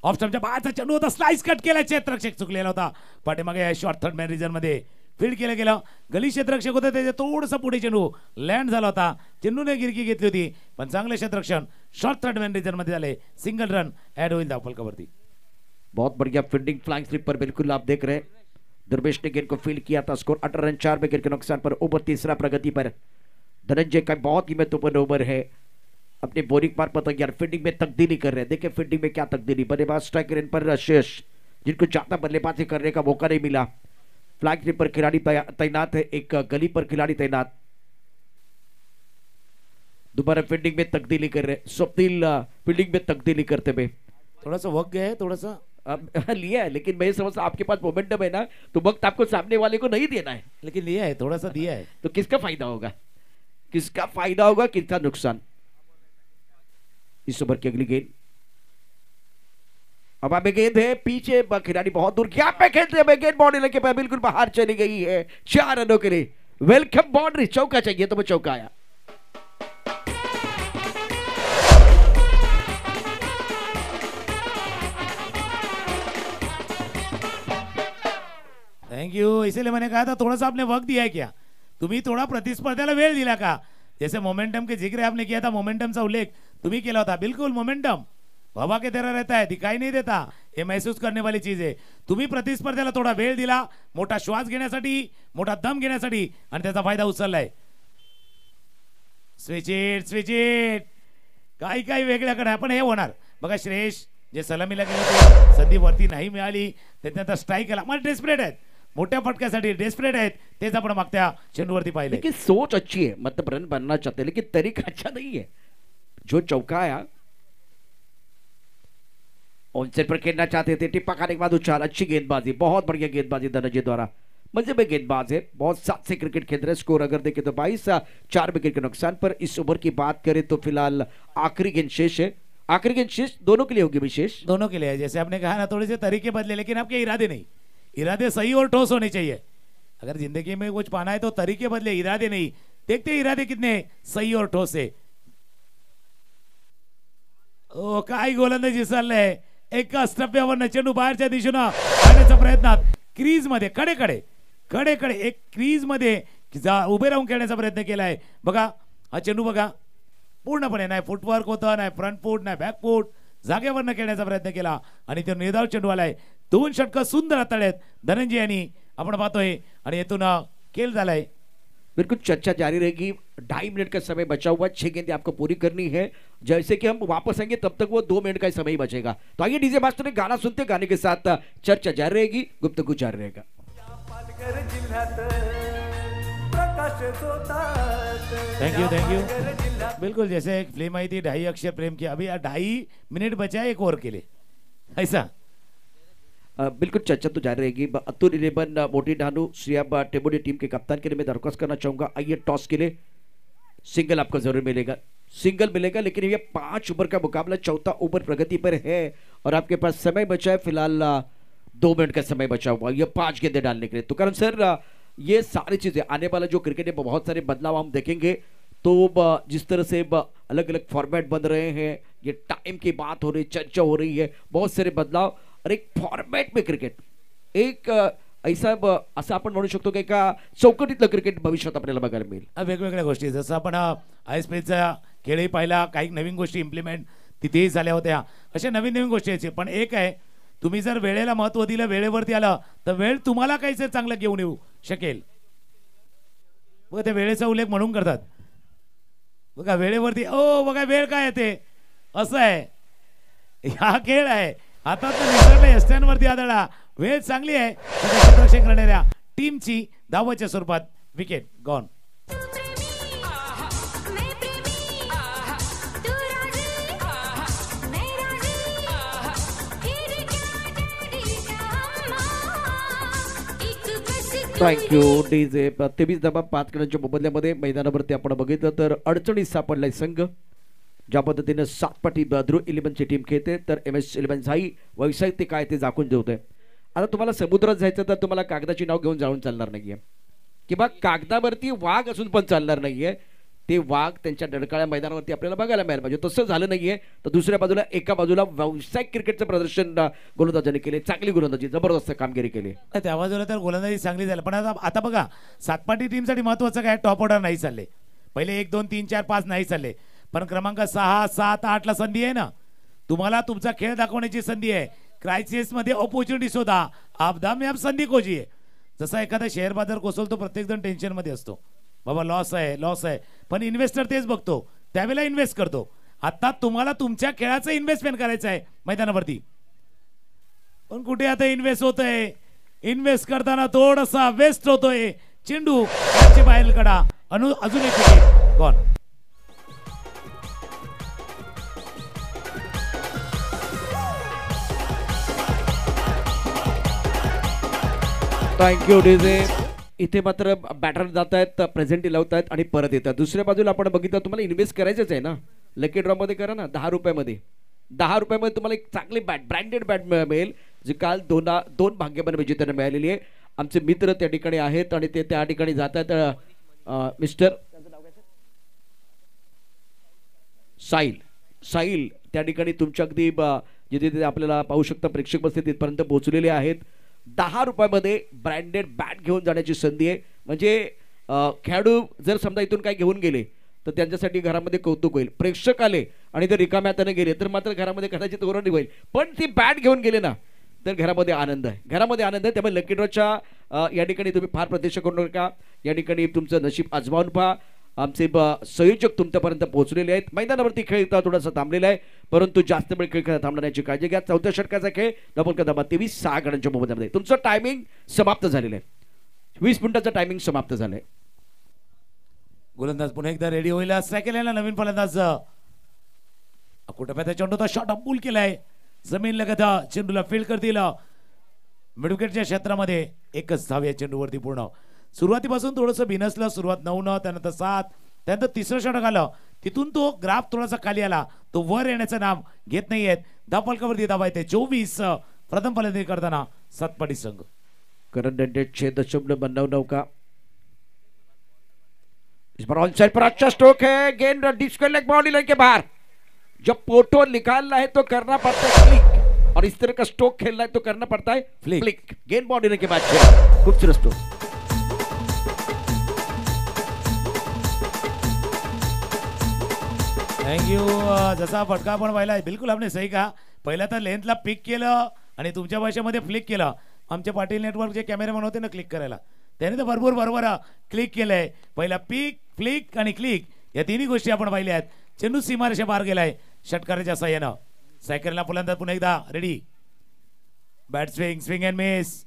ऑफ स्टम्पच्या बाहेरचा चेंडू होता, स्लाइस कट केला, क्षेत्ररक्षक चुकलेला होता, पाठीमागे शॉर्ट थर्ड मॅन रिजन मध्ये फील्ड केलं गेलं, गली क्षेत्ररक्षक होतं, त्याच्या थोडंसं पुढे चेंडू लँड झाला होता, चेंडूने गिरकी घेतली होती, पण चांगले क्षेत्ररक्षण शॉर्ट थर्ड मॅन रिजन मध्ये झाले, सिंगल रन ऍड होईल धावफलकावरती. बहुत बढ़िया फील्डिंग, फ्लाइंग स्लिप पर बिल्कुल आप देख रहे हैं, दुर्वेश ने गेंद को फील्ड किया था. स्कोर 18 रन 4 विकेट के नुकसान पर. ओवर तीसरा प्रगति पर. धनंजय का बहुत ही महत्वपूर्ण ओवर है, अपने बोरिंग पार पर तैयार, फील्डिंग में तब्दीली कर रहे हैं। देखिए फील्डिंग में क्या तब्दीली, बल्लेबाज स्ट्राइकर इन पर शेष, जिनको ज्यादा बल्लेबाजी करने का मौका नहीं मिला। फ्लैग स्लिप पर खिलाड़ी तैनात है, एक गली पर खिलाड़ी तैनात। दोबारा फील्डिंग में तब्दीली कर रहे, स्वप्निल फील्डिंग में तब्दीली करते हुए थोड़ा सा वक्त गया है, थोड़ा सा अब लिया है, लेकिन मैं समझता आपके पास मोमेंटम है ना, तो वक्त आपको सामने वाले को नहीं देना है, लेकिन लिया है, थोड़ा सा दिया है। तो किसका फायदा होगा, किसका फायदा होगा, किसका नुकसान। इस ओवर की अगली गेंद, अब आगे गेंद है पीछे, खिलाड़ी बहुत दूर गैप पे खेलते हैं, गेंद बाउंड्री लगे पर बिल्कुल बाहर चली गई है 4 रनों के लिए। वेलकम बाउंड्री, चौका चाहिए तो वो चौका आया। थैंक यू, इसीलिए मैंने कहा था थोड़ा सा आपने वक्त दिया है क्या, तुम्ही थोडा प्रतिस्पर्ध्याला वेळ दिला का। जैसे मोमेंटम के जिक्र आपने किया था, मोमेंटमचा उल्लेख तुम्ही केला होता, बिल्कुल मोमेंटम हवा के तरह रहता है, दिखाई नहीं देता, हे महसूस करने वाली चीज आहे। तुम्ही प्रतिस्पर्ध्याला थोडा वेळ दिला, मोठा श्वास घेण्यासाठी, मोठा दम घेण्यासाठी, आणि त्याचा फायदा उचललाय। स्विच इट काही काही वेगळ्याकडे आपण हे होणार बघा। श्रेयस जे सलामीला गेले होते, संधी वरती नाही मिळाली, त्यानंतर स्ट्राईक केला, मला डेस्परेट आहेत, मोठ्या फटक्यासाठी डेस्परेट आहेत, तेच आपण मागत्या चेंडूवरती पाहिले। लेकिन सोच अच्छी है, मतलब रन बनना चाहते हैं, लेकिन तरीका अच्छा नहीं है। जो चौका आया ऑनसेट पर खेलना चाहते थे, टिप्पा खाने के बाद उछाल, अच्छी गेंदबाजी, बहुत बढ़िया गेंदबाजी धनंजय द्वारा, मजे में गेंदबाज है, बहुत साथ से क्रिकेट खेल रहे। स्कोर अगर देखें तो 22-4 विकेट के नुकसान पर। इस ओवर की बात करें तो फिलहाल आखिरी गेंद शेष है, आखिरी गेंद शेष दोनों के लिए होगी, विशेष दोनों के लिए है। जैसे आपने कहा ना, थोड़े से तरीके बदले, लेकिन आपके इरादे नहीं, इरादे सही और ठोस होने चाहिए। अगर जिंदगी में कुछ पाना है तो तरीके बदले, इरादे नहीं। देखते हैं इरादे कितने सही और ठोस है। ओ काय गोलंदाजी चाललंय, एका स्टप्प्यावर चेंडू बाहेरच्या दिशेनं आणण्याचा प्रयत्नात, क्रीज मध्ये कडे एक क्रीज मध्ये उभे राहून खेळण्याचा प्रयत्न केलाय। बघा हा चेंडू बघा, पूर्णपणे नाही फुटवर्क होतं, नाही फ्रंट फूट, नाही बॅक फूट, जागेवर खेळण्याचा प्रयत्न केला आणि तो निर्धाव चेंडू आलाय। 2 षटकं सुंदर हाताळलेत धनंजय यांनी, आपण पाहतोय, आणि येथून खेळ झालाय। बिल्कुल चर्चा जारी रहेगी, 2.5 मिनट का समय बचा हुआ, 6 गेंदें आपको पूरी करनी है। जैसे कि हम वापस आएंगे तब तक वो 2 मिनट का समय ही बचेगा। तो आइए डीजे मास्टर ने गाना सुनते, गाने के साथ चर्चा जारी रहेगी, गुफ्तगू जारी रहेगा। पालघर जिल्ह्यात प्रकाश जोतात, थैंक यू पालघर जिल्ह्यात बिल्कुल जैसे एक फिल्म आई थी 2.5 अक्षर प्रेम की, अभी 2.5 मिनट बचा है एक ओवर के लिए, ऐसा बिल्कुल चर्चा तो जारी रहेगी। अतुल 11 मोटी डानू श्रिया टेबोडी टीम के कप्तान के लिए मैं दरख्वास्त करना चाहूंगा, आइए टॉस के लिए सिंगल आपको जरूर मिलेगा, सिंगल मिलेगा, लेकिन ये 5 ओवर का मुकाबला, चौथा ओवर प्रगति पर है और आपके पास समय बचा है फिलहाल 2 मिनट का समय बचा हुआ, ये 5 गेंदें डालने के लिए। तो कारण सर ये सारी चीजें आने वाला जो क्रिकेट में बहुत सारे बदलाव हम देखेंगे, तो जिस तरह से अलग अलग फॉर्मेट बन रहे हैं, ये टाइम की बात हो रही, चर्चा हो रही है, बहुत सारे बदलाव, और एक फॉर्मेट में क्रिकेट एक ऐसा असं आपण म्हणू शकतो की एका चौकटीतलं क्रिकेट भविष्यात आपल्याला बघायला मिळेल। वेगवेगळ्या गोष्टी, जसं आपण आयएसपीचा खेळही पाहिला, काही नवीन गोष्टी इम्प्लिमेंट तिथेही झाल्या होत्या, अशा नवीन गोष्टी आहेत। पण एक आहे, तुम्ही जर वेळेला महत्त्व दिलं, वेळेवरती आलं, तर वेळ तुम्हाला काहीच चांगलं घेऊन येऊ शकेल। बघा ते वेळेचा उल्लेख म्हणून करतात, बघा वेळेवरती, ओ बघा वेळ काय येते, असं आहे, हा खेळ आहे। आता तर निसर्ग स्टँडवरती आदळला, वेळ चांगली आहे, क्षेत्ररक्षण करणाऱ्या टीमची धावाच्या स्वरूपात विकेट गॉन। Thank you DJ. 23-5 गणांच्या मोबदल्यामध्ये मैदानावरती आपण बघितलं तर अडचणीत सापडलाय संघ, ज्या पद्धतीनं 7 पाठी ध्रुव 11ची टीम खेळते, तर MS 11 झाई व्यावसायिक ते काय ते दाखवून देतोय। आता तुम्हाला समुद्रात जायचं तर तुम्हाला कागदाची नाव घेऊन जाऊन चालणार नाहीये, किंवा कागदावरती वाघ असून पण चालणार नाहीये, ते वाघ त्यांच्या डळकाळ्या मैदानावरती आपल्याला बघायला मिळायला पाहिजे, तसं झालं नाहीये। तर दुसऱ्या बाजूला एका बाजूला व्यावसायिक क्रिकेटचं प्रदर्शन गोलंदाजांनी केले, चांगली गोलंदाजी, जबरदस्त कामगिरी केली। त्या बाजूला तर गोलंदाजी चांगली झाली, पण आता बघा 7 पाठी टीमसाठी महत्त्वाचं काय, टॉप ऑर्डर नाही चालले, पहिले 1 2 3 4 5 नाही चालले, पण क्रमांक 6 7 8 ला संधी आहे ना, तुम्हाला तुमचा खेळ दाखवण्याची संधी आहे। क्रायसिस मध्ये ऑपॉर्च्युनिटी शोधा, आपदा में आप संधी खोजिए। जसा एखादा शेअर बाजार कोसळतो, प्रत्येक जण टेन्शन मध्ये असतो, बाबा लॉस आहे पण इन्व्हेस्टर तेच बघतो त्यावेळेला इन्व्हेस्ट करतो. आता तुम्हाला तुमच्या खेळाचं इन्व्हेस्टमेंट करायचं आहे मैदानावरती, पण कुठे आता इन्व्हेस्ट होतंय. इन्व्हेस्ट करताना थोडासा वेस्ट होतोय. चेंडू बाहेर कडा अजून एक विकेट गॉन. Thank you DJ. इथे मात्र बॅटर जात आहेत, प्रेझेंटी लावत आहेत आणि परत येतात. दुसऱ्या बाजूला आपण बघितलं तुम्हाला इन्व्हेस्ट करायचंच आहे ना, लकी ड्रॉ मध्ये करा ना. 10 रुपयामध्ये तुम्हाला एक चांगली ब्रँडेड बॅट मिळेल जी काल दोन भाग्यवान विजेत्यांना मिळालेली आहे. आमचे मित्र त्या ठिकाणी आहेत आणि ते त्या ठिकाणी जात आहेत. मिस्टर साहिल त्या ठिकाणी तुमच्या अगदी जिथे आपल्याला पाहू शकता प्रेक्षक बसते तिथपर्यंत पोहोचलेले आहेत. 10 रुपयामध्ये ब्रँडेड बॅट घेऊन जाण्याची संधी आहे. म्हणजे खेळाडू जर समजा इथून काय घेऊन गेले तर त्यांच्यासाठी घरामध्ये कौतुक होईल. प्रेक्षक आले आणि जर रिकाम्या हाताने गेले तर मात्र घरामध्ये कदाचित ओरडणी होईल. पण ती बॅट घेऊन गेले ना तर घरामध्ये आनंद आहे. त्यामुळे लकी ड्रॉच्या या ठिकाणी तुम्ही फार प्रतीक्षा करू नका. या ठिकाणी तुमचं नशीब आजमावून पहा. आमचे संयोजक तुमच्यापर्यंत पोहोचलेले आहेत. मैदानावरती खेळ इथं थोडासा थांबलेला आहे, परंतु जास्त वेळ खेळ थांबण्याची काळजी घ्या. चौथ्या षटकाचा खेळ डबल कदम 23-6 गणांच्या मोबदल्यामध्ये तुमचं टायमिंग समाप्त झालेलं आहे. 20 मिनिटाचं टायमिंग समाप्त झालंय. गोलंदाज पुन्हा एकदा रेडी होईल. केलेला नवीन फलंदाज कुठं चेंडूचा शॉट अपूल केलाय. जमीन लगत चेंडूला फील्ड करतील. मिडविकेटच्या क्षेत्रामध्ये एकच धाव या चेंडूवरती पूर्ण. सुरुवातीपासून थोडंसं बिनसलं. सुरुवात 9 त्यानंतर 7 त्यानंतर तिसरं षटक आलं. तिथून तो ग्राफ थोडासा खाली आला. तो वर येण्याचं नाव घेत नाहीयेत. धावफलकावरती धावा येते 24. प्रथम फलंदाजी करताना सातपाडी संघ. करंट रेट 6.99 का. इस बार ऑन साइड पर अच्छा स्ट्रोक है. गेंद डिस्को लेग बाउंड्री लाइन के बाहर. जब पोटो निकालना है तो करना पड़ता है क्लिक, और इस तरह का स्ट्रोक खेलना है तो करना पड़ता है फ्लिक. गेंद बाउंड्री लाइन के बाद खूबसूरत स्ट्रोक. थँक्यू. जसा फटका आपण पाहिला बिलकुल आपने सही कहा. पहिला तर लेंथला पिक केलं आणि तुमच्या भाषेमध्ये फ्लिक केलं. आमचे पाटील नेटवर्कचे कॅमेरामॅन होते ना क्लिक करायला, त्याने तर बरोबर क्लिक केलंय. पहिला पिक, फ्लिक आणि क्लिक या तिन्ही गोष्टी आपण पाहिल्या आहेत. चेंडू सीमारेषा बाहेर गेलाय षटकाराच्या साह्यानं. सायकलला फलंदाज पुन्हा एकदा ready. Bat swing and miss.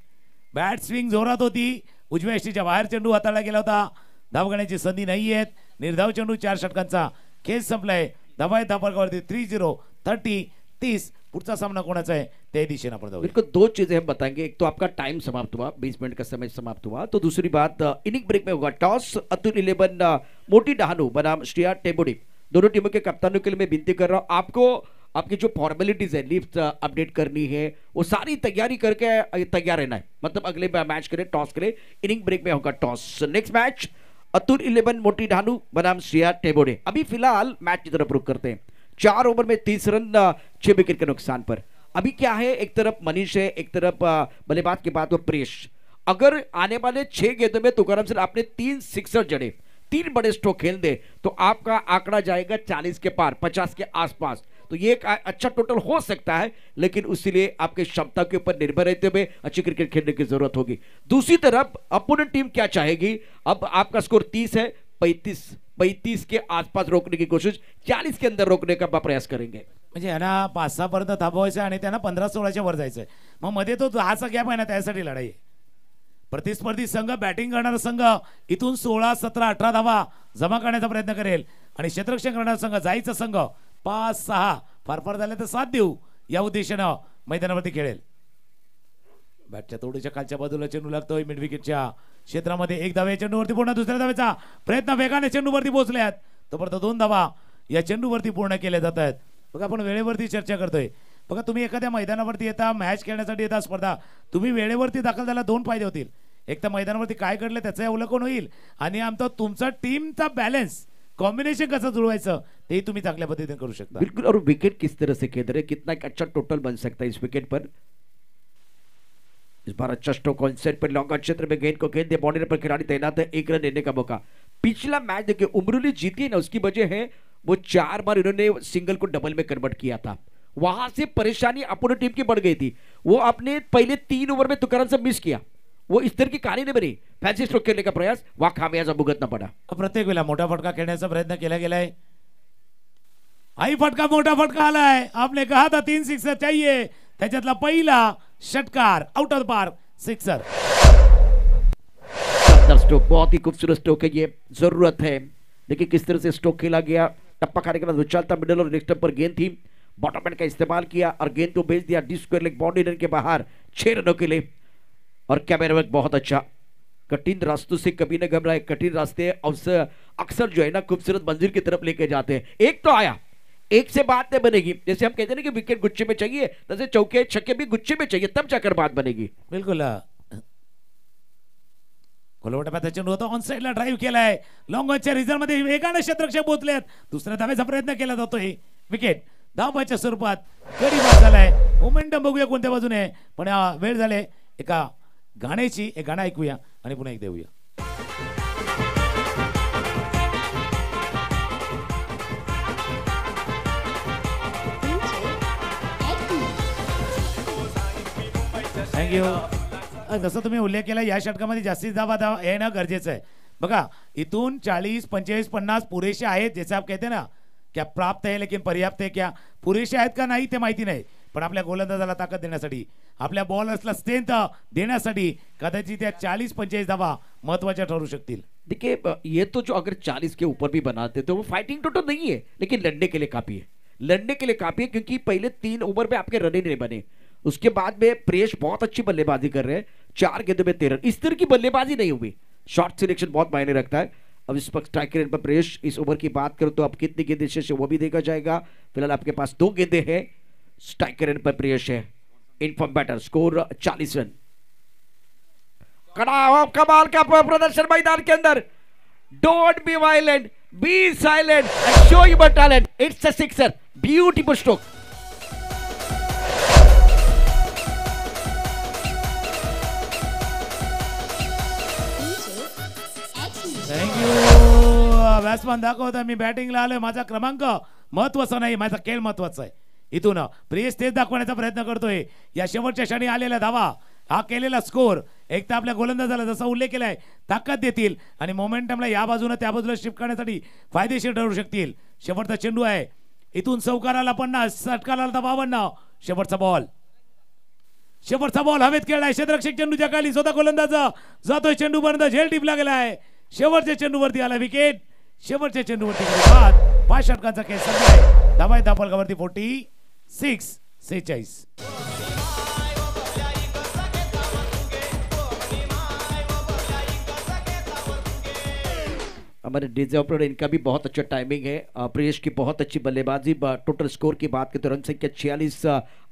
Bat swing जोरात होती. उजव्या यष्टीच्या बाहेर चेंडू हाताळला गेला होता. धाव घेण्याची संधी नाही आहेत. निर्धाव चेंडू 4 षटकांचा खेळ संपलाय. धावा धापरकावरती 3-0 30. पुढचा सामना कोणाचा है त्या दिशेने आपण जाऊ. बिल्कुल 2 चीजें हम बताएंगे. एक तो आपका टाइम समाप्त हुआ, 20 मिनट का समय समाप्त हुआ. तो दूसरी बात इनिंग ब्रेक में होगा टॉस. अतुल 11 मोटी डहानू बनाम श्रेया टेबुडी, दोनों टीमों के कप्तानों के लिए मैं विनती कर रहा हूँ आपको आपकी जो फॉर्मेलिटीज है लिफ्ट अपडेट करनी है वो सारी तैयारी करके तैयार रहना है. मतलब अगले मैच के लिए टॉस के लिए इनिंग ब्रेक में होगा टॉस. नेक्स्ट मैच अतुल 11 मोटी डहानू बनाम श्रेया टेबुडे. अभी फिलहाल मैच की तरफ रुख करते हैं. 4 ओवर में 30 रन 6 विकेट के नुकसान पर. अभी क्या है, एक तरफ मनीष है, एक तरफ बल्लेबाज के बाद वो प्रेश. अगर आने वाले 6 गेंदों में तुकाराम सर आपने 3 सिक्सर जड़े, 3 बड़े स्ट्रोक खेल दे तो आपका आंकड़ा जाएगा 40 के पार, 50 के आसपास. तो ये एक अच्छा टोटल हो सकता है, लेकिन उसके लिए आपके क्षमता के ऊपर निर्भर रहते हुए अच्छी क्रिकेट खेलने की जरूरत होगी. दूसरी तरफ अपोनेंट टीम क्या चाहेगी. अब आपका स्कोर 30 है, 35 के आसपास रोकने की कोशिश, 40 के अंदर रोकने का प्रयास करेंगे. म्हणजे यांना 5-6 पर्यंत थांबवायचं आणि त्यांना 15-16च्या वर जायचंय. मग मध्ये तो 10चा गॅप आहे ना, त्यासाठी लढाई आहे. प्रतिस्पर्धी संघ बॅटिंग करणारा संघ इथून 16, 17, 18 धावा जमा करण्याचा प्रयत्न करेल आणि क्षेत्ररक्षण करणारा संघ जायचा संघ 5-6 फार झाले तर 7 देऊ या उद्देशानं मैदानावरती खेळेल. बॅटच्या तोडीच्या खालच्या बाजूला चेंडू लागतोय मिड विकेटच्या क्षेत्रामध्ये. एक धाव या चेंडूवरती पूर्ण. दुसऱ्या धावेचा प्रयत्न वेगाने चेंडूवरती पोहोचल्यात. तोपर्यंत 2 धावा या चेंडूवरती पूर्ण केल्या जात आहेत. बघा आपण वेळेवरती चर्चा करतोय. बघा तुम्ही एखाद्या मैदानावरती येता, मॅच खेळण्यासाठी येता, स्पर्धा तुम्ही वेळेवरती दाखल झाला 2 फायदे होतील. एक तर मैदानावरती काय घडलं त्याचं अवलोकन होईल आणि आमचा तुमचा टीमचा बॅलन्स कॉम्बिनेशन कसं जुळवायचं ते तुम्ही चांगल्या पद्धतीने करू शकता. बिल्कुल. और विकेट किस तरह से खेल रहे, कितना एक अच्छा टोटल बन सकता है इस विकेट पर. इस बार अच्छा stroke on side per long क्षेत्र में गेंद को खेल दे. बाउंड्री पर खिलाड़ी तैनात है, 1 रन लेने का मौका. पिछला मैच देखिए उमरुली जीती है ना, उसकी वजह है वो 4 बार इन्होंने सिंगल को डबल में कन्वर्ट किया था. वहां से परेशानी अपोनेंट टीम की बढ़ गई थी. वो अपने पहले 3 ओवर में तुकाराम से मिस किया वो इस तरह की कहानी नहीं बनी। फॅन्सी स्ट्रोक खेलने का प्रयास, वहां खामियाजा भुगतना पड़ा। प्रत्येक वेळेला मोठा फटका खेळण्याचा प्रयत्न केला गेलाय। आई फटका, मोठा फटका आलाय। आपने कहा था 3 सिक्सर चाहिए, त्याच्यातला पहिला षटकार out of park, sixer. Stroke, बहुत ही खूबसूरत स्ट्रोक है ये, जरूरत है। देखिए किस तरह से स्ट्रोक खेला गया। टप्पा खाने के बाद उछालता मिडल और नेक्स्ट पर गेंद थी, बॉटम हैंड का इस्तेमाल किया और गेंद को भेज दिया the square leg boundary line के बाहर 6 रनों के लिए। और कैमरा वर्क बहुत अच्छा। कठिन रास्तों से कभी न घबराए, कठिन रास्ते अक्सर जो है ना खूबसूरत मंजिल की तरफ लेके जाते हैं। एक तो आया, एक से बात नहीं बनेगी। जैसे हम कहते हैं ना कि विकेट गुच्छे में चाहिए, जैसे चौके छक्के भी गुच्छे में चाहिए, तब जाकर बात बनेगी। बिलकुल कोलवटा चेंडू होता, ऑन साइडला ड्राईव्ह केलाय, लॉंग ऑनच्या रिझल्ट मध्ये वेगाने क्षेत्ररक्षक पोहोचलेत। दुसऱ्या धावेचा प्रयत्न केला जातोय, विकेट धावाच्या स्वरूपात गडी बाद झालाय। मोमेंटम बघूया कोणत्या बाजूने, पण वेळ झाले एका गाण्याची। एक गाणं ऐकूया आणि पुन्हा एक देऊया। थँक्यू। जसं तुम्ही उल्लेख केला, या षटकामध्ये जास्तीत धावा येणं गरजेचं आहे। बघा इथून 40, 45, 50 पुरेसे आहेत, जैसे आप कहते ना क्या प्राप्त है लेकिन पर्याप्त है, क्या पुरेसे आहेत का नाही ते माहिती नाही, पण आपल्या गोलंदाजाला ताकद देण्यासाठी, आपल्या बॉलर्सला स्ट्रेंथ देण्यासाठी कदाचित त्या 40-45 धावा महत्वाच्या ठरू शकतील। देखिए ये तो जो अगर 40 के ऊपर भी बनाते तो वो फाइटिंग टोटल नहीं है, लेकिन लड़ने के लिए काफी है, लड़ने के लिए काफी है। क्योंकि पहले 3 ओवर में आपके रन ही नहीं बने, उसके बाद में प्रेश बहुत अच्छी बल्लेबाजी कर रहे हैं, 4 गेंदों में 13 रन। इस तरह की बल्लेबाजी नहीं हुई, शॉर्ट सिलेक्शन बहुत मायने रखता है। अब इस पर स्ट्राइकर पर प्रेश, इस ओवर की बात करो तो अब कितनी गेंदें शेष है वो भी देखा जाएगा। फिलहाल आपके पास 2 गेंदें हैं, स्ट्राइकर पर प्रेश है। In-form batter, score 40 run. कड़ा कमाल का प्रदर्शन मैदान के अंदर। Don't be violent, be silent and show your talent. It's a sixer, beautiful stroke. Thank you. Batsman दाखवता मी बॅटिंगला आलोय, माझा क्रमांक महत्वाचा नाही, माझा खेळ महत्वाचा आहे। इथून प्रियेश तेच दाखवण्याचा प्रयत्न करतोय। या शेवटच्या क्षणी आलेल्या धावा, हा केलेला स्कोर, एक तर आपल्या गोलंदाजाला जसा उल्लेख केलाय ताकद देतील आणि मोमेंटमला या बाजूने त्या बाजूला शिफ्ट करण्यासाठी फायदेशीर ठरू शकतील। शेवटचा चेंडू आहे, इथून चौकाराला 50, षटकाराला 52, शेवटचा बॉल, शेवटचा बॉल हवेत खेळलाय, क्षेत्ररक्षक चेंडूच्या खाली, स्वतः गोलंदाज जातोय चेंडू पर्यंत, झेल टिपला गेलाय, शेवटच्या चेंडूवरती आला विकेट, शेवटच्या चेंडूवरती बाद। 5 षटकांचा खेळ संपलाय, धावा धापलकावरती 46. हमारे डीजे ऑपरेटर, इनका भी बहुत अच्छा टाइमिंग है। प्रियेश की बहुत अच्छी बल्लेबाजी। टोटल स्कोर की बात करें तो रन संख्या 46,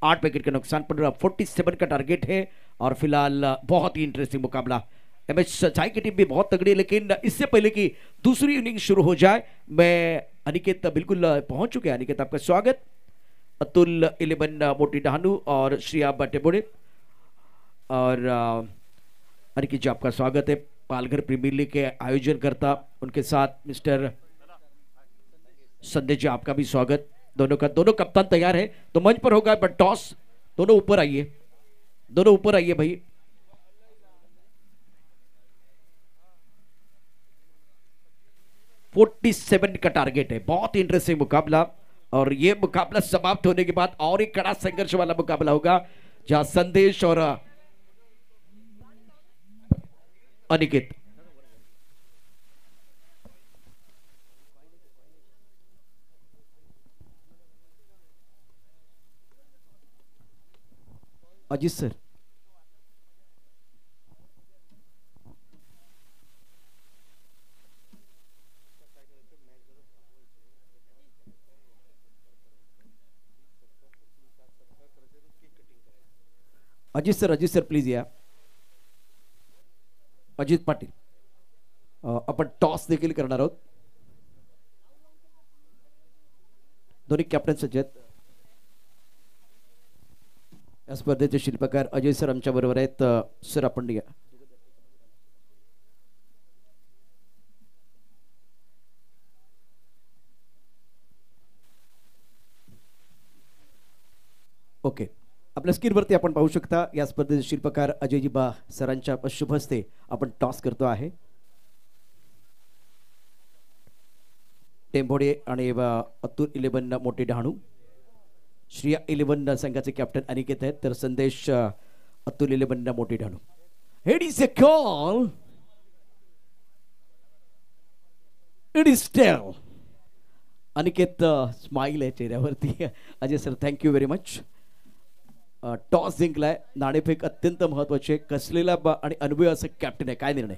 8 विकेट के नुकसान पर 47 का टारगेट है। और फिलहाल बहुत ही इंटरेस्टिंग मुकाबला। एमएच सचाई की टीम भी बहुत तगड़ी है, लेकिन इससे पहले कि दूसरी इनिंग शुरू हो जाए, मैं अनिकेत बिल्कुल पहुंच चुके हैं। अनिकेत आपका स्वागत। अतुल 11 मोटी डहानू और श्रिया बटेबोड़े, और अनिकेत जी आपका स्वागत है। पालघर प्रीमियर लीग के आयोजन करता, उनके साथ मिस्टर संदेश जी आपका भी स्वागत। दोनों कप्तान तैयार है, तो मंच पर होगा बट टॉस। दोनों ऊपर आइए, दोनों ऊपर आइए भाई। $47 का टारगेट है। बहुत ही इंटरेस्टिंग मुकाबला, और ये मुकाबला समाप्त होने के बाद और एक कड़ा संघर्ष वाला मुकाबला होगा, जहां संदेश और Aniket. Ajit sir, Ajit sir please या। अजित पाटील, आपण टॉस देखील करणार आहोत। दोन्ही कॅप्टन सज्ज आहेत। या स्पर्धेचे शिल्पकार अजय सर आमच्या बरोबर आहेत। सर आपण या। ओके, आपल्या स्क्रीनवरती आपण पाहू शकता या स्पर्धेचे शिल्पकार अजयजीबा सरांच्या शुभ हस्ते आपण टॉस करतो आहे. टेंभोडे आणि अतुल 11 मोठे डहाणू, श्रिया 11 संघाचे कॅप्टन अनिकेत आहेत, तर संदेश अतुल 11 मोठे Dahanu. It is a call. It is still. Aniket smile आहे चेहऱ्यावरती. Ajay sir thank you very much. Toss जिंकलाय, नाणेफेक अत्यंत महत्वाचे, कसलेला आणि अनुभवी असं कॅप्टन आहे, काय निर्णय?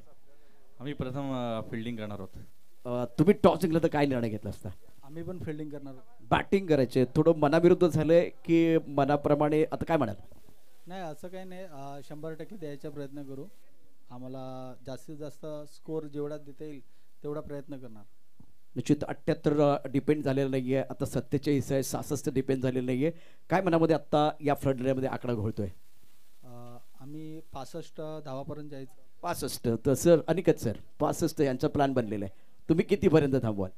आम्ही प्रथम फिल्डिंग करणार आहोत. तुम्ही टॉस जिंकला तर काय निर्णय घेतला असता? आम्ही पण फिल्डिंग करणार आहोत. बॅटिंग करायचे, थोडं मनाविरुद्ध झालंय की मनाप्रमाणे, आता काय म्हणाल? नाही असं काही नाही, 100% द्यायचा प्रयत्न करू. आम्हाला जास्तीत जास्त स्कोर जेवढा देता येईल तेवढा प्रयत्न करणार. निश्चित 78 डिपेंड झालेलं नाही आहे, आता 47 आहे, 66 डिपेंड झालेलं नाही आहे. काय मनामध्ये आत्ता या फ्रंट लाईनमध्ये आकडा घोळतोय? आम्ही 65 धावापर्यंत जायचं. 65 तर सर अनिकेत सर 65 यांचा प्लॅन बनलेला आहे, तुम्ही कितीपर्यंत थांबवाल?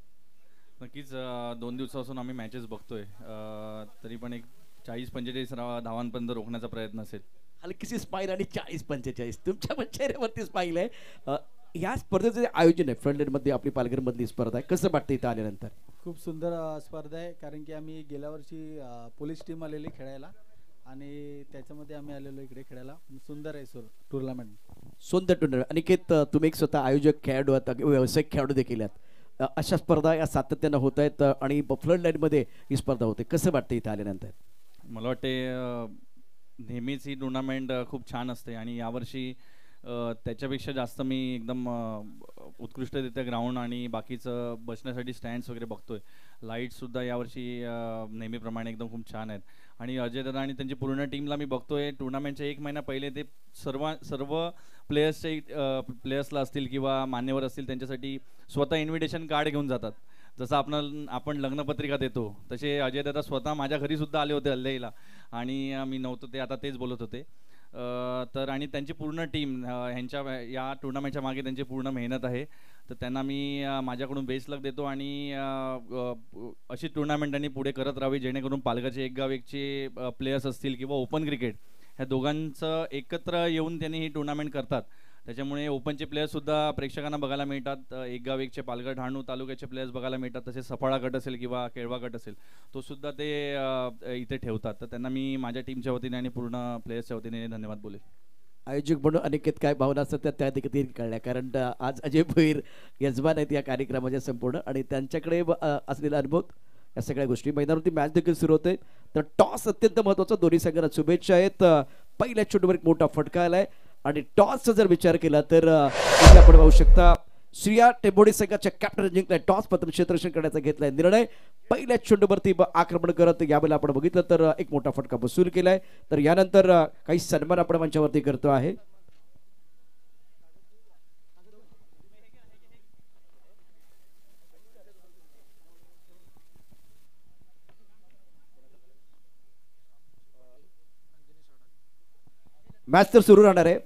नक्कीच 2 दिवसापासून आम्ही मॅचेस बघतोय, तरी पण एक 40-45 धावांपर्यंत रोखण्याचा प्रयत्न असेल. हलकीशी स्माईल आणि 40-45 तुमच्या पण चेहऱ्यावरती स्माईल आहे. या स्पर्धेचं जे आयोजन आहे फ्रंटलाईनमध्ये, आपली पालघरमधली स्पर्धा आहे, कसं वाटतं इथं आल्यानंतर? खूप सुंदर स्पर्धा आहे, कारण की आम्ही गेल्या वर्षी पोलीस टीम आलेली खेळायला आणि त्याच्यामध्ये आम्ही आलेलो इकडे खेळायला. सुंदर आहे सर टुर्नामेंट, सुंदर टुर्नामेंट. अनिकेत तुम्ही एक स्वतः आयोजक खेळाडू आहात, व्यावसायिक खेळाडू देखील आहात. अशा स्पर्धा या सातत्यानं होत आहेत आणि फ्रंट लाईनमध्ये ही स्पर्धा होते, कसं वाटतं इथं आल्यानंतर? मला वाटते नेहमीच ही टुर्नामेंट खूप छान असते आणि यावर्षी त्याच्यापेक्षा जास्त मी एकदम उत्कृष्टरित्या ग्राउंड आणि बाकीचं बसण्यासाठी स्टँड्स वगैरे बघतोय. लाईटसुद्धा यावर्षी नेहमीप्रमाणे एकदम खूप छान आहेत आणि अजय दादा आणि त्यांची पूर्ण टीमला मी बघतोय. टुर्नामेंटच्या 1 महिना पहिले ते सर्व प्लेयर्सला असतील किंवा मान्यवर असतील त्यांच्यासाठी स्वतः इन्व्हिटेशन कार्ड घेऊन जातात. जसं आपण लग्नपत्रिका देतो तसे अजय दादा स्वतः माझ्या घरी सुद्धा आले होते हल्लेला आणि मी नव्हतो, ते आता तेच बोलत होते. तर आणि त्यांची पूर्ण टीम ह्यांच्या या टुर्नामेंटच्या मागे त्यांची पूर्ण मेहनत आहे, तर त्यांना मी माझ्याकडून बेस्ट लक देतो आणि अशी टुर्नामेंट त्यांनी पुढे करत राहावी, जेणेकरून पालघरचे एक गाव एकचे प्लेयर्स असतील किंवा ओपन क्रिकेट ह्या दोघांचं एकत्र येऊन त्यांनी ही टुर्नामेंट करतात. त्याच्यामुळे ओपनचे प्लेयर्ससुद्धा प्रेक्षकांना बघायला मिळतात, एक गाव एकचे पालघर डहाणू तालुक्याचे प्लेयर्स बघायला मिळतात. तसेच सफाळा गट असेल किंवा केळवा गट असेल तो सुद्धा ते इथे ठेवतात. तर त्यांना मी माझ्या टीमच्या वतीने आणि पूर्ण प्लेयर्सच्या वतीने धन्यवाद बोलेल. आयोजक म्हणून अनिकेत काय भावना असतात त्या देखील कळल्या, कारण आज अजय भोईर यजमान आहेत या कार्यक्रमाच्या संपूर्ण आणि त्यांच्याकडे असलेला अनुभव या सगळ्या गोष्टी. मैदानावरती मॅच देखील सुरू होते, तर टॉस अत्यंत महत्त्वाचा, दोन्ही संघांना शुभेच्छा आहेत. पहिल्या चेंडूवर एक मोठा फटका आलाय आणि टॉसचा जर विचार केला तर इथे आपण पाहू शकता श्रिया टेंभोडे संघाच्या कॅप्टन जिंकलाय टॉस, प्रथम क्षेत्ररक्षण करण्याचा घेतलाय निर्णय. पहिल्या चेंडूवरती आक्रमण करत यावेळेला आपण बघितलं तर एक मोठा फटका वसूल केलाय. तर यानंतर काही सन्मान आपण मंचावरती करतो आहे. मॅच तर सुरू राहणार आहे.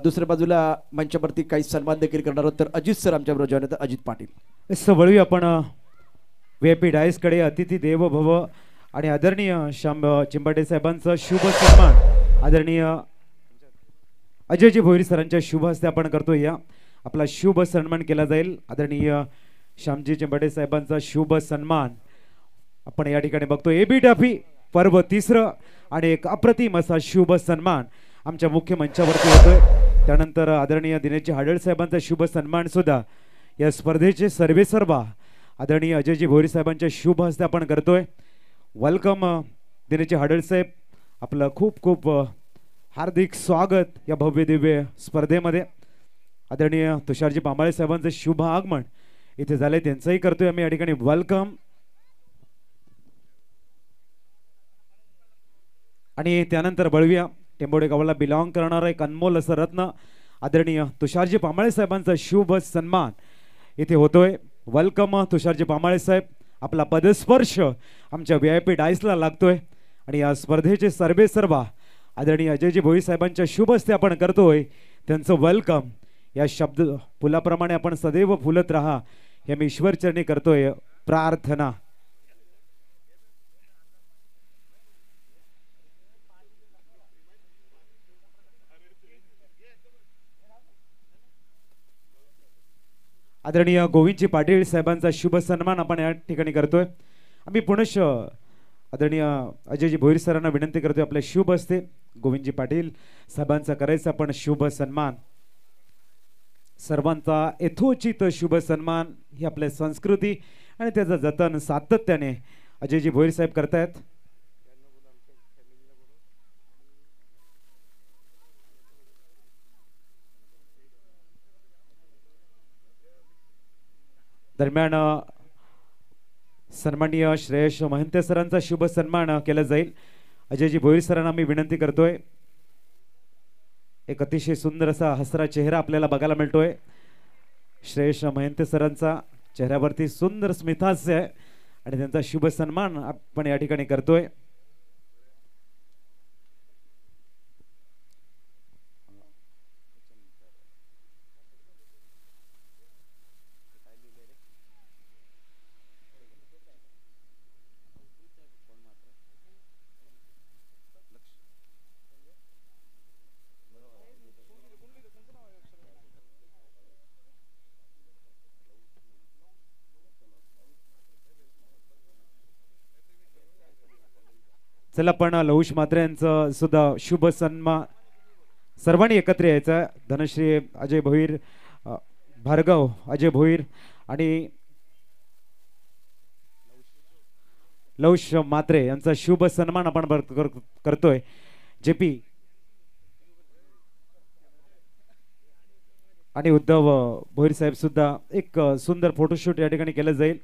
दुसऱ्या बाजूला मंचावरती काही सन्मान देखील करणार आहोत, तर अजित सर आमच्याबरोबर जॉईन आहेत. अजित पाटील वळू आपण VIP डायसकडे. अतिथी देव भव आणि आदरणीय श्याम चिंबाटे साहेबांचा शुभ सन्मान आदरणीय अजयजी भोईर सरांच्या शुभ हस्ते आपण करतो. या आपला शुभ सन्मान केला जाईल. आदरणीय श्यामजी चिंबाटे साहेबांचा शुभ सन्मान आपण या ठिकाणी बघतो. AB पर्व 3 आणि एक अप्रतिम असा शुभ सन्मान आमच्या मुख्य मंचावरती होतोय. त्यानंतर आदरणीय दिनेशजी हाडळ साहेबांचा शुभ सन्मान सुद्धा या स्पर्धेचे सर्वेसर्वा आदरणीय अजयजी भोईर साहेबांच्या शुभ हस्ते आपण करतोय. वेलकम दिनेशजी हाडळ साहेब, आपलं खूप खूप हार्दिक स्वागत या भव्य दिव्य स्पर्धेमध्ये. आदरणीय तुषारजी पामाळे साहेबांचं शुभ आगमन इथे झालंय, त्यांचंही करतोय आम्ही या ठिकाणी वेलकम. आणि त्यानंतर बळविया टेंभोडे गावाला बिलॉंग करणारा एक अनमोल असं रत्न आदरणीय तुषारजी पामाळे साहेबांचा शुभ सन्मान इथे होतोय. वेलकम तुषारजी पामाळे साहेब, आपला पदस्पर्श आमच्या VIP डायसला लागतोय आणि या स्पर्धेचे सर्वेसर्वा आदरणीय अजयजी भोईर साहेबांच्या शुभ हस्ते आपण करतोय. त्यांचं वेलकम या शब्द फुलाप्रमाणे आपण सदैव फुलत राहा हे मी ईश्वरचरणी करतोय प्रार्थना. आदरणीय गोविंदजी पाटील साहेबांचा शुभ सन्मान आपण या ठिकाणी करतोय. आम्ही पुनश्च आदरणीय अजयजी भोईर सरांना विनंती करतोय आपल्या शुभ हस्ते गोविंदजी पाटील साहेबांचा करायचा आपण शुभ सन्मान. सर्वांचा यथोचित शुभ सन्मान ही आपल्या संस्कृती आणि त्याचं जतन सातत्याने अजयजी भोईर साहेब करतायत. दरम्यान सन्माननीय श्रेयश महंते सरांचा शुभ सन्मान केला जाईल. अजयजी भोईर सरांना मी विनंती करतोय. एक अतिशय सुंदर असा हसरा चेहरा आपल्याला बघायला मिळतोय. श्रेयश महंते सरांचा चेहऱ्यावरती सुंदर स्मितहास्य आहे आणि त्यांचा शुभ सन्मान आपण या ठिकाणी करतोय. चला पण लहुश मात्रे यांचं सुद्धा शुभ सन्मान सर्वांनी एकत्र यायचं. धनश्री अजय भोईर, भार्गव अजय भोईर आणि लहुश मात्रे यांचा शुभ सन्मान आपण करतोय. जेपी आणि उद्धव भोईर साहेब सुद्धा एक सुंदर फोटोशूट या ठिकाणी केलं जाईल.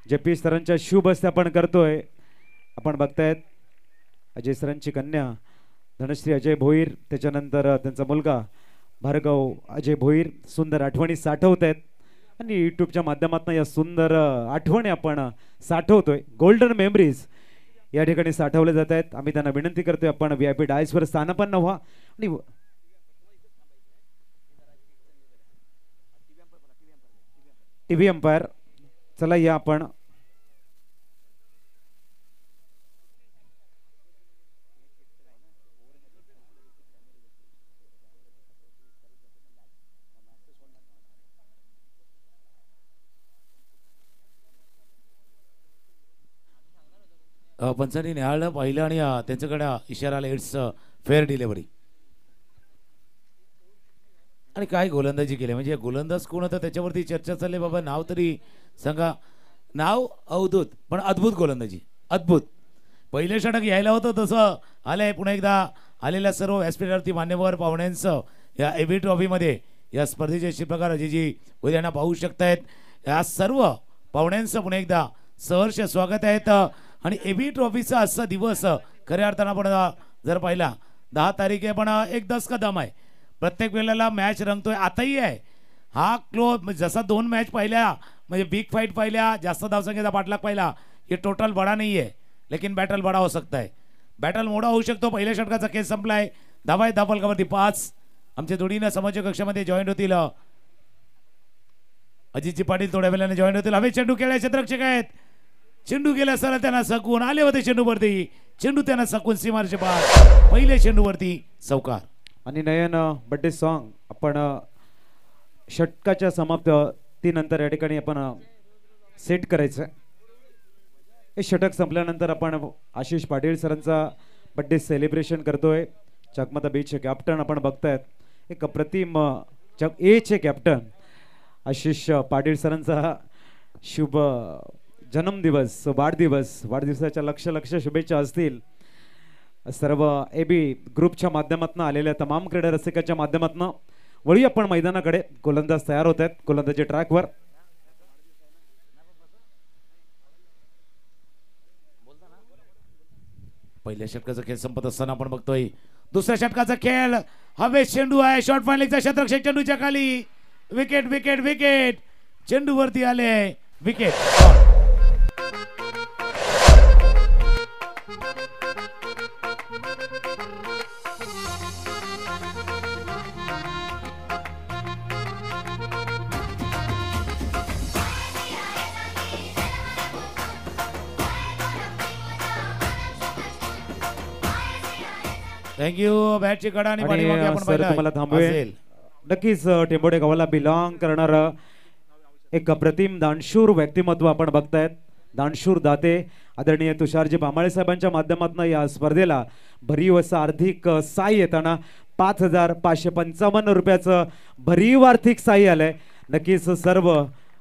जेपी सरांच्या शुभ हस्ते आपण करतोय. आपण बघतायत अजय सरांची कन्या धनश्री अजय भोईर, त्याच्यानंतर त्यांचा मुलगा भार्गव अजय भोईर सुंदर आठवणी साठवत आहेत आणि यूट्यूबच्या माध्यमातून या सुंदर आठवणी आपण साठवतोय. गोल्डन मेमरीज या ठिकाणी साठवले जात आहेत. आम्ही त्यांना विनंती करतोय आपण VIP डायसवर स्थानापन्न व्हा आणि TV अंपायर चला या आपण. पंचांनी निहाळलं पाहिलं आणि त्यांच्याकडे इशारा आला इट्स फेअर डिलिव्हरी. आणि काय गोलंदाजी केली म्हणजे गोलंदाज कोण होता त्याच्यावरती चर्चा चालली. बाबा नाव तरी सांगा. नाव अवधूत पण अद्भुत गोलंदाजी अद्भुत. पहिले षटक यायला होतं तसं आलंय. पुन्हा एकदा आलेल्या सर्व व्यासपीठावरती मान्यवर पाहुण्यांचं या एबी ट्रॉफीमध्ये या स्पर्धेचे शिल्पकार अजयजी भोईर यांना पाहू शकतायत. या सर्व पाहुण्यांचं पुन्हा एकदा सहर्ष स्वागत आहेत. आणि एबी ट्रॉफीचा असा दिवस खऱ्या अर्थानं आपण जर पाहिला 10 तारीख आहे पण एक दस का दम आहे. प्रत्येक वेळेला मॅच रंगतोय. आताही आहे हा क्लोज. जसा 2 मॅच पाहिल्या म्हणजे बिग फाईट पाहिल्या, जास्त धावसंख्येचा पाठलाग पाहिला. ये टोटल बडा नाही आहे लेकिन बॅटल बडा हो सकता है. बॅटल मोडा होऊ शकतो. पहिल्या षटकाचा खेळ संपलाय. धावा धाव फलकावरती 5. आमच्या जोडीनं समोरच्या कक्षामध्ये जॉईंट होतील. अजितजी पाटील थोड्या वेळाने जॉईंट होतील. हवे चेंडू खेळायचे क्षेत्ररक्षक आहेत. चेंडू गेला सर त्यांना सकून आले होते. चेंडूवरती चेंडू त्यांना सकून सीमारचे बाद. पहिले चेंडूवरती चौकार. आणि नयन बर्थडे सॉन्ग आपण षटकाच्या समाप्तीनंतर या ठिकाणी आपण सेट करायचं. हे षटक संपल्यानंतर आपण आशिष पाटील सरांचा बर्थडे सेलिब्रेशन करतोय. चकमता बीचे कॅप्टन आपण बघतायत. एक अप्रतिम एचे कॅप्टन आशिष पाटील सरांचा शुभ जन्मदिवस वाढदिवसाच्या लक्ष शुभेच्छा असतील. सर्व एबी ग्रुपच्या माध्यमातून आलेल्या तमाम क्रीडा रसिकाच्या माध्यमातून वळी आपण मैदानाकडे. गोलंदाज तयार होत आहेत गोलंदाजी ट्रॅकवर. पहिल्या षटकाचा खेळ संपत असताना आपण बघतोय दुसऱ्या षटकाचा खेळ. हवे चेंडू आहे. शॉर्ट फायलिंगचा क्षेत्ररक्षक चेंडूच्या खाली. Wicket wicket wicket. चेंडूवरती आले विकेट. थँक्यू. बॅटची कडा आणि तुम्हाला थांबवेल. नक्कीच टेंबोडे गावाला बिलॉंग करणार एक अप्रतिम दानशूर व्यक्तिमत्व आपण बघतायत. दानशूर दाते आदरणीय तुषारजी बामाळे साहेबांच्या माध्यमातून या स्पर्धेला भरीव असं आर्थिक साह्य येताना 5,555 रुपयाचं भरीव आर्थिक साह्य आलंय. नक्कीच सर्व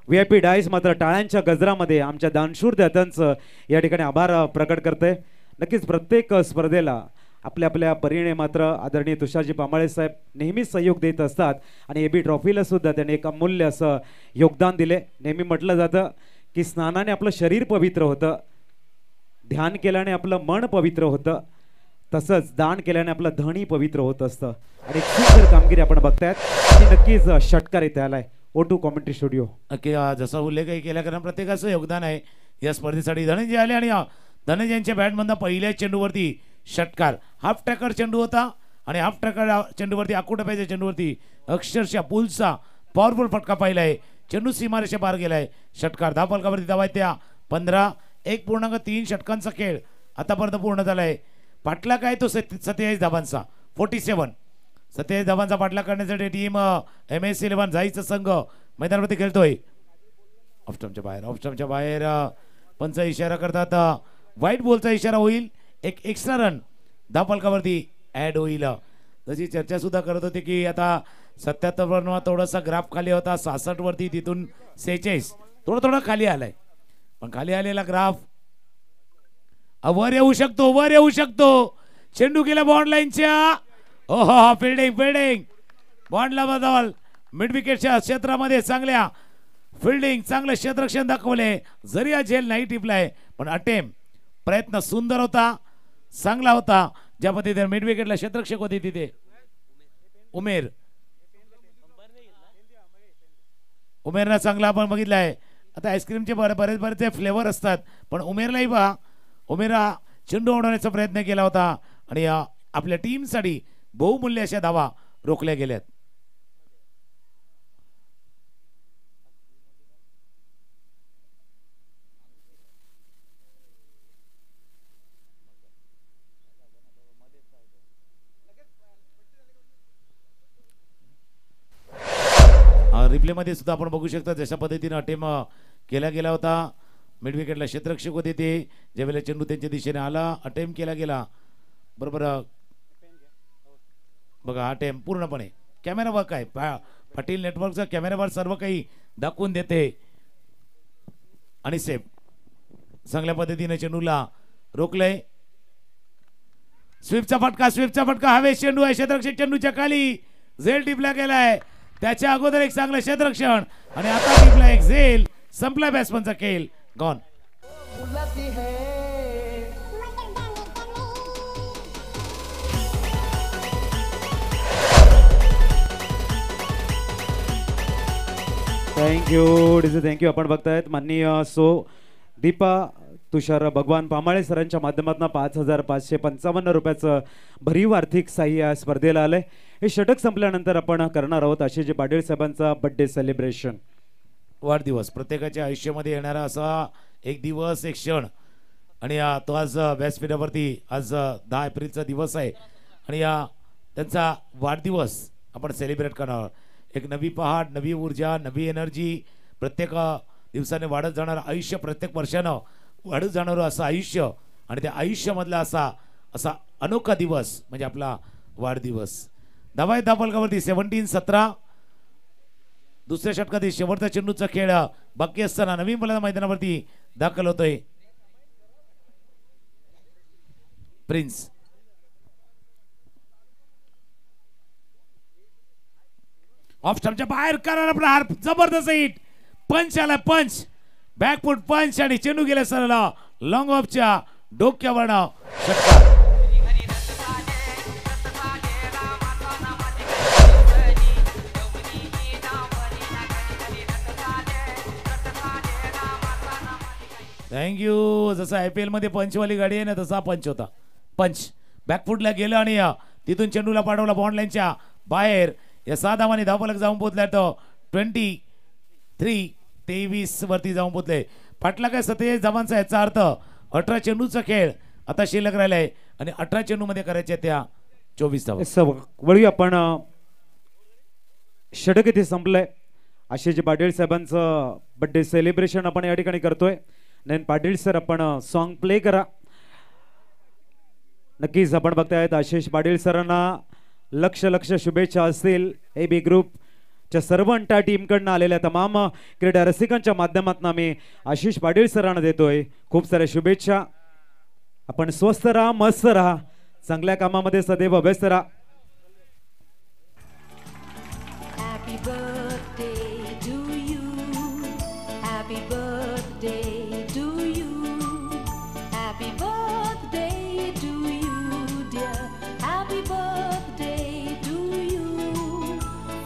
VIP डायस मात्र टाळ्यांच्या गजरामध्ये आमच्या दानशूर दात्यांचं या ठिकाणी आभार प्रकट करते. नक्कीच प्रत्येक स्पर्धेला आपल्या आपल्या परीने मात्र आदरणीय तुषारजी बामाळे साहेब नेहमीच सहयोग देत असतात आणि AB ट्रॉफीला सुद्धा त्यांनी एक अमूल्य असं योगदान दिले. नेहमी म्हटलं जातं की स्नानाने आपलं शरीर पवित्र होतं, ध्यान केल्याने आपलं मन पवित्र होतं, तसंच दान केल्याने आपलं धनही पवित्र होत असतं. आणि सुंदर कामगिरी आपण बघतायत आणि नक्कीच षटकार इथे आलाय. O2 commentary studio. नक्की जसा उल्लेखही केला कारण प्रत्येकाचं योगदान आहे या स्पर्धेसाठी. धनंजय आले आणि धनंजयांच्या बॅटमधून पहिल्या चेंडूवरती षटकार. हाफ ट्रॅकर चेंडू होता आणि हाफ ट्रॅकर चेंडूवरती आकुटप्याच्या चेंडूवरती अक्षरशः पुलचा पॉवरफुल फटका पाहिला आहे. चेंडू सीमारेषा पार गेलाय. षटकार धावफलकावरती धावा आहेत त्या 15. 1.3 षटकांचा खेळ आतापर्यंत पूर्ण झालाय. पाठला काय तो 27 धावांचा 47. 27 धावांचा पाठला करण्यासाठी टीम MS11 जाईचा संघ मैदानावरती खेळतोय. ऑफस्टम्पच्या बाहेर पंच इशारा करतात. व्हाईट बॉलचा इशारा होईल. एक एक्स्ट्रा रन धावफलकावरती ऍड होईल. तशी चर्चा सुद्धा करत होती की आता 77 वर थोडासा ग्राफ खाली होता 66 वरती, तिथून 46 थोडा खाली आलाय. पण खाली आलेला ग्राफ वर येऊ शकतो. चेंडू गेला बॉन्ड लाईनच्या. ओहो फिल्डिंग बॉन्डला बदल. मिड विकेटच्या क्षेत्रामध्ये चांगल्या फिल्डिंग, चांगलं क्षेत्ररक्षण दाखवले. जरी हा झेल नाही टिपलाय पण प्रयत्न सुंदर होता, चांगला होता. ज्या पद्धतीने मिड विकेटला क्षेत्ररक्षक होते तिथे उमेरला चांगला आपण बघितलाय. आता आईस्क्रीमचे बरेच फ्लेवर असतात पण उमेरलाही पहा, उमेरा चेंडू उडवण्याचा प्रयत्न केला होता आणि आपल्या टीमसाठी बहुमूल्य अशा धावा रोखल्या गेल्यात. रिप्ले मध्ये सुद्धा आपण बघू शकता जशा पद्धतीने अटेम केला गेला होता. मिड विकेटला क्षेत्ररक्षक होते ते, ज्यावेळेला चेंडू त्यांच्या दिशेने आला अटेम्प्ट केला गेला. बरोबर बघा अटेम्प्ट पूर्णपणे कॅमेरा वर्क आहे. पाटील नेटवर्कचा कॅमेरावर सर्व काही दाखवून देते आणि सेफ चांगल्या पद्धतीने चेंडूला रोखलंय. स्वीपचा फटका हवे चेंडू आहे. क्षेत्ररक्षक चेंडूच्या खाली झेल टिपला गेलाय. त्याच्या अगोदर एक चांगलं क्षेत्ररक्षण आणि आता टिपला एक झेल. संपला बॅट्समनचा खेळ. गॉन. थँक्यू. आपण बघतायत माननीय दीपा तुषार भगवान बामाळे सरांच्या माध्यमातून 5,555 रुपयाचं भरीव आर्थिक साह्य या स्पर्धेला आलंय. हे षटक संपल्यानंतर आपण करणार आहोत आशिषजी पाटील साहेबांचा बर्थडे सेलिब्रेशन. वाढदिवस प्रत्येकाच्या आयुष्यामध्ये येणारा असा एक दिवस, एक क्षण आणि तो आज व्यासपीठावरती आज 10 एप्रिलचा दिवस आहे आणि त्यांचा वाढदिवस आपण सेलिब्रेट करणार. एक नवी पहाट, नवी ऊर्जा, नवी एनर्जी, प्रत्येक दिवसाने वाढत जाणारं आयुष्य, प्रत्येक वर्षानं वाढत जाणारं असं आयुष्य आणि त्या आयुष्यामधला असा अनोखा दिवस म्हणजे आपला वाढदिवस. धावा धावफलकावरती 17-17. दुसऱ्या षटकातील शेवटचा चेंडूचा खेळ बाकी असताना नवीन फलंदाज मैदानावरती दाखल होतोय. प्रिन्स ऑफ स्टंपच्या बाहेर करणार प्रहार. जबरदस्त हिट. पंच आला. पंच बॅकफूट पंच आणि चेंडू गेला सरळ लॉंग ऑफच्या डोक्यावर. षटकार. थँक्यू. जसं IPL मध्ये पंचवाली गाडी आहे ना तसा पंच होता. पंच बॅकफुटला गेलं आणि तिथून चेंडूला पाठवला बॉन्ड लाईनच्या बाहेर. या 6 धावांनी धावफलक जाऊन पोहोचलाय तो 23 वरती जाऊन पोहोचले. पाटला काय 27 धावांचा याचा अर्थ 18 चेंडूचा खेळ आता शिल्लक राहिलाय आणि 18 चेंडू मध्ये करायच्या त्या 24 धावा. वळूया आपण षटक इथे संपलंय आशिष पाटील साहेबांचं बर्थडे सेलिब्रेशन आपण या ठिकाणी करतोय. नयन पाटील सर आपण सॉन्ग प्ले करा. नक्कीच आपण बघतायत आशिष पाटील सरांना लक्ष लक्ष शुभेच्छा असतील. AB ग्रुपच्या सर्व अंटा टीमकडनं आलेल्या तमाम क्रीडा रसिकांच्या माध्यमातून आम्ही आशिष पाटील सरांना देतोय खूप साऱ्या शुभेच्छा. आपण स्वस्थ राहा, मस्त राहा, चांगल्या कामामध्ये सदैव व्यस्त राहा. Happy birthday to you. Happy birthday to you. Happy birthday to you, dear. Happy birthday to you.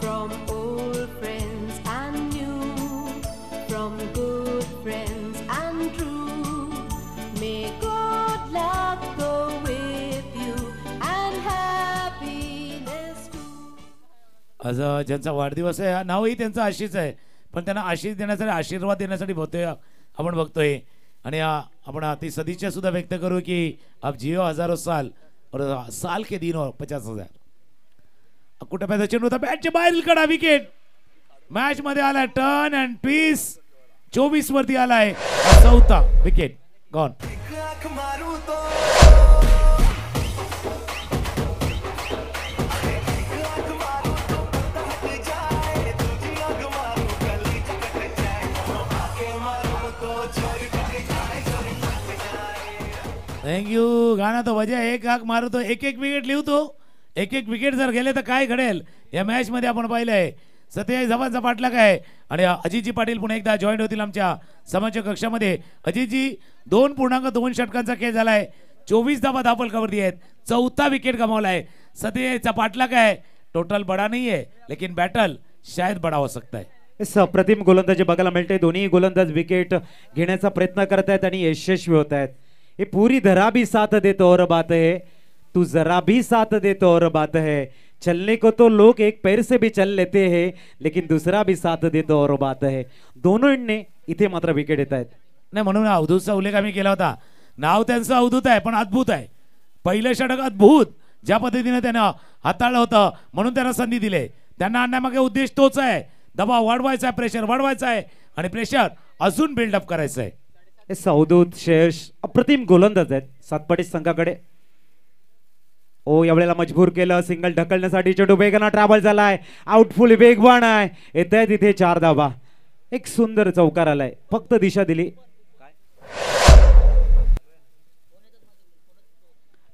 From old friends and new, from good friends and true. May good luck go with you and happiness too. आज ज्यांचा वाढदिवस आहे नावही त्यांचं आशिष आहे, पण त्यांना आशिष देण्यासाठी आशीर्वाद देण्यासाठी होतोय आपण बघतोय. आणि आपण ती सदिच्छा सुद्धा व्यक्त करू की आप जियो हजारो साल और साल के दिन और 50,000. कुठे पाहिजे चेंडू होता बॅटच्या बाहेर कडा विकेट. मॅच मध्ये आलाय टर्न अँड ट्विस्ट. 24 वरती आलाय 4था विकेट गॉन. थँक्यू. गाणं तो वजा एक आग मारू तो एक एक विकेट लिहतो. एक एक विकेट जर गेले तर काय घडेल या मॅच मध्ये आपण पाहिलंय. 27 धावांचा पाठलाग आहे आणि अजितजी पाटील पुन्हा एकदा जॉईन होतील आमच्या समाज कक्षामध्ये. अजितजी 2.2 षटकांचा खेळ झालाय. 24 धावा धापलकावरती आहेत. 4था विकेट गमावलाय. 27चा पाठलाग आहे. टोटल बडा नहीं है लेकिन बैटल शायद बडा हो सकता है. अप्रतिम गोलंदाजी बघायला मिळते. दोन्ही गोलंदाज विकेट घेण्याचा प्रयत्न करत आहेत आणि यशस्वी होत आहेत. ये पूरी धरा भी साथ दे तो और बात है, तू जरा भी साथ दे तो और बात है. चलने को तो लोग एक पैर से भी चल लेते हैं लेकिन दूसरा भी साथ दे तो और बात है. दोनों ने इथे मात्र विकेट येत आहेत. नाही म्हणून अवधूतचा उल्लेख आम्ही केला होता. नाव त्यांचं अवधूत आहे पण अद्भुत आहे. पहिलं षटक अद्भुत ज्या पद्धतीने त्यानं हाताळलं होतं म्हणून त्यांना संधी दिली. त्यांना आणण्यामागे उद्देश तोच आहे. दबाव वाढवायचा आहे, प्रेशर वाढवायचा आहे आणि प्रेशर अजून बिल्डअप करायचं आहे. अवधूत शेष अप्रतिम गोलंदाज आहेत सातपाटी संघाकडे. ओ यावेळेला मजबूर केलं. सिंगल ढकलण्यासाठी चेंडू वेगानं ट्रॅव्हल झालाय. आउटफुल वेगवान आहे. येत आहे तिथे 4 धावा. एक सुंदर चौकार आलाय. फक्त दिशा दिली.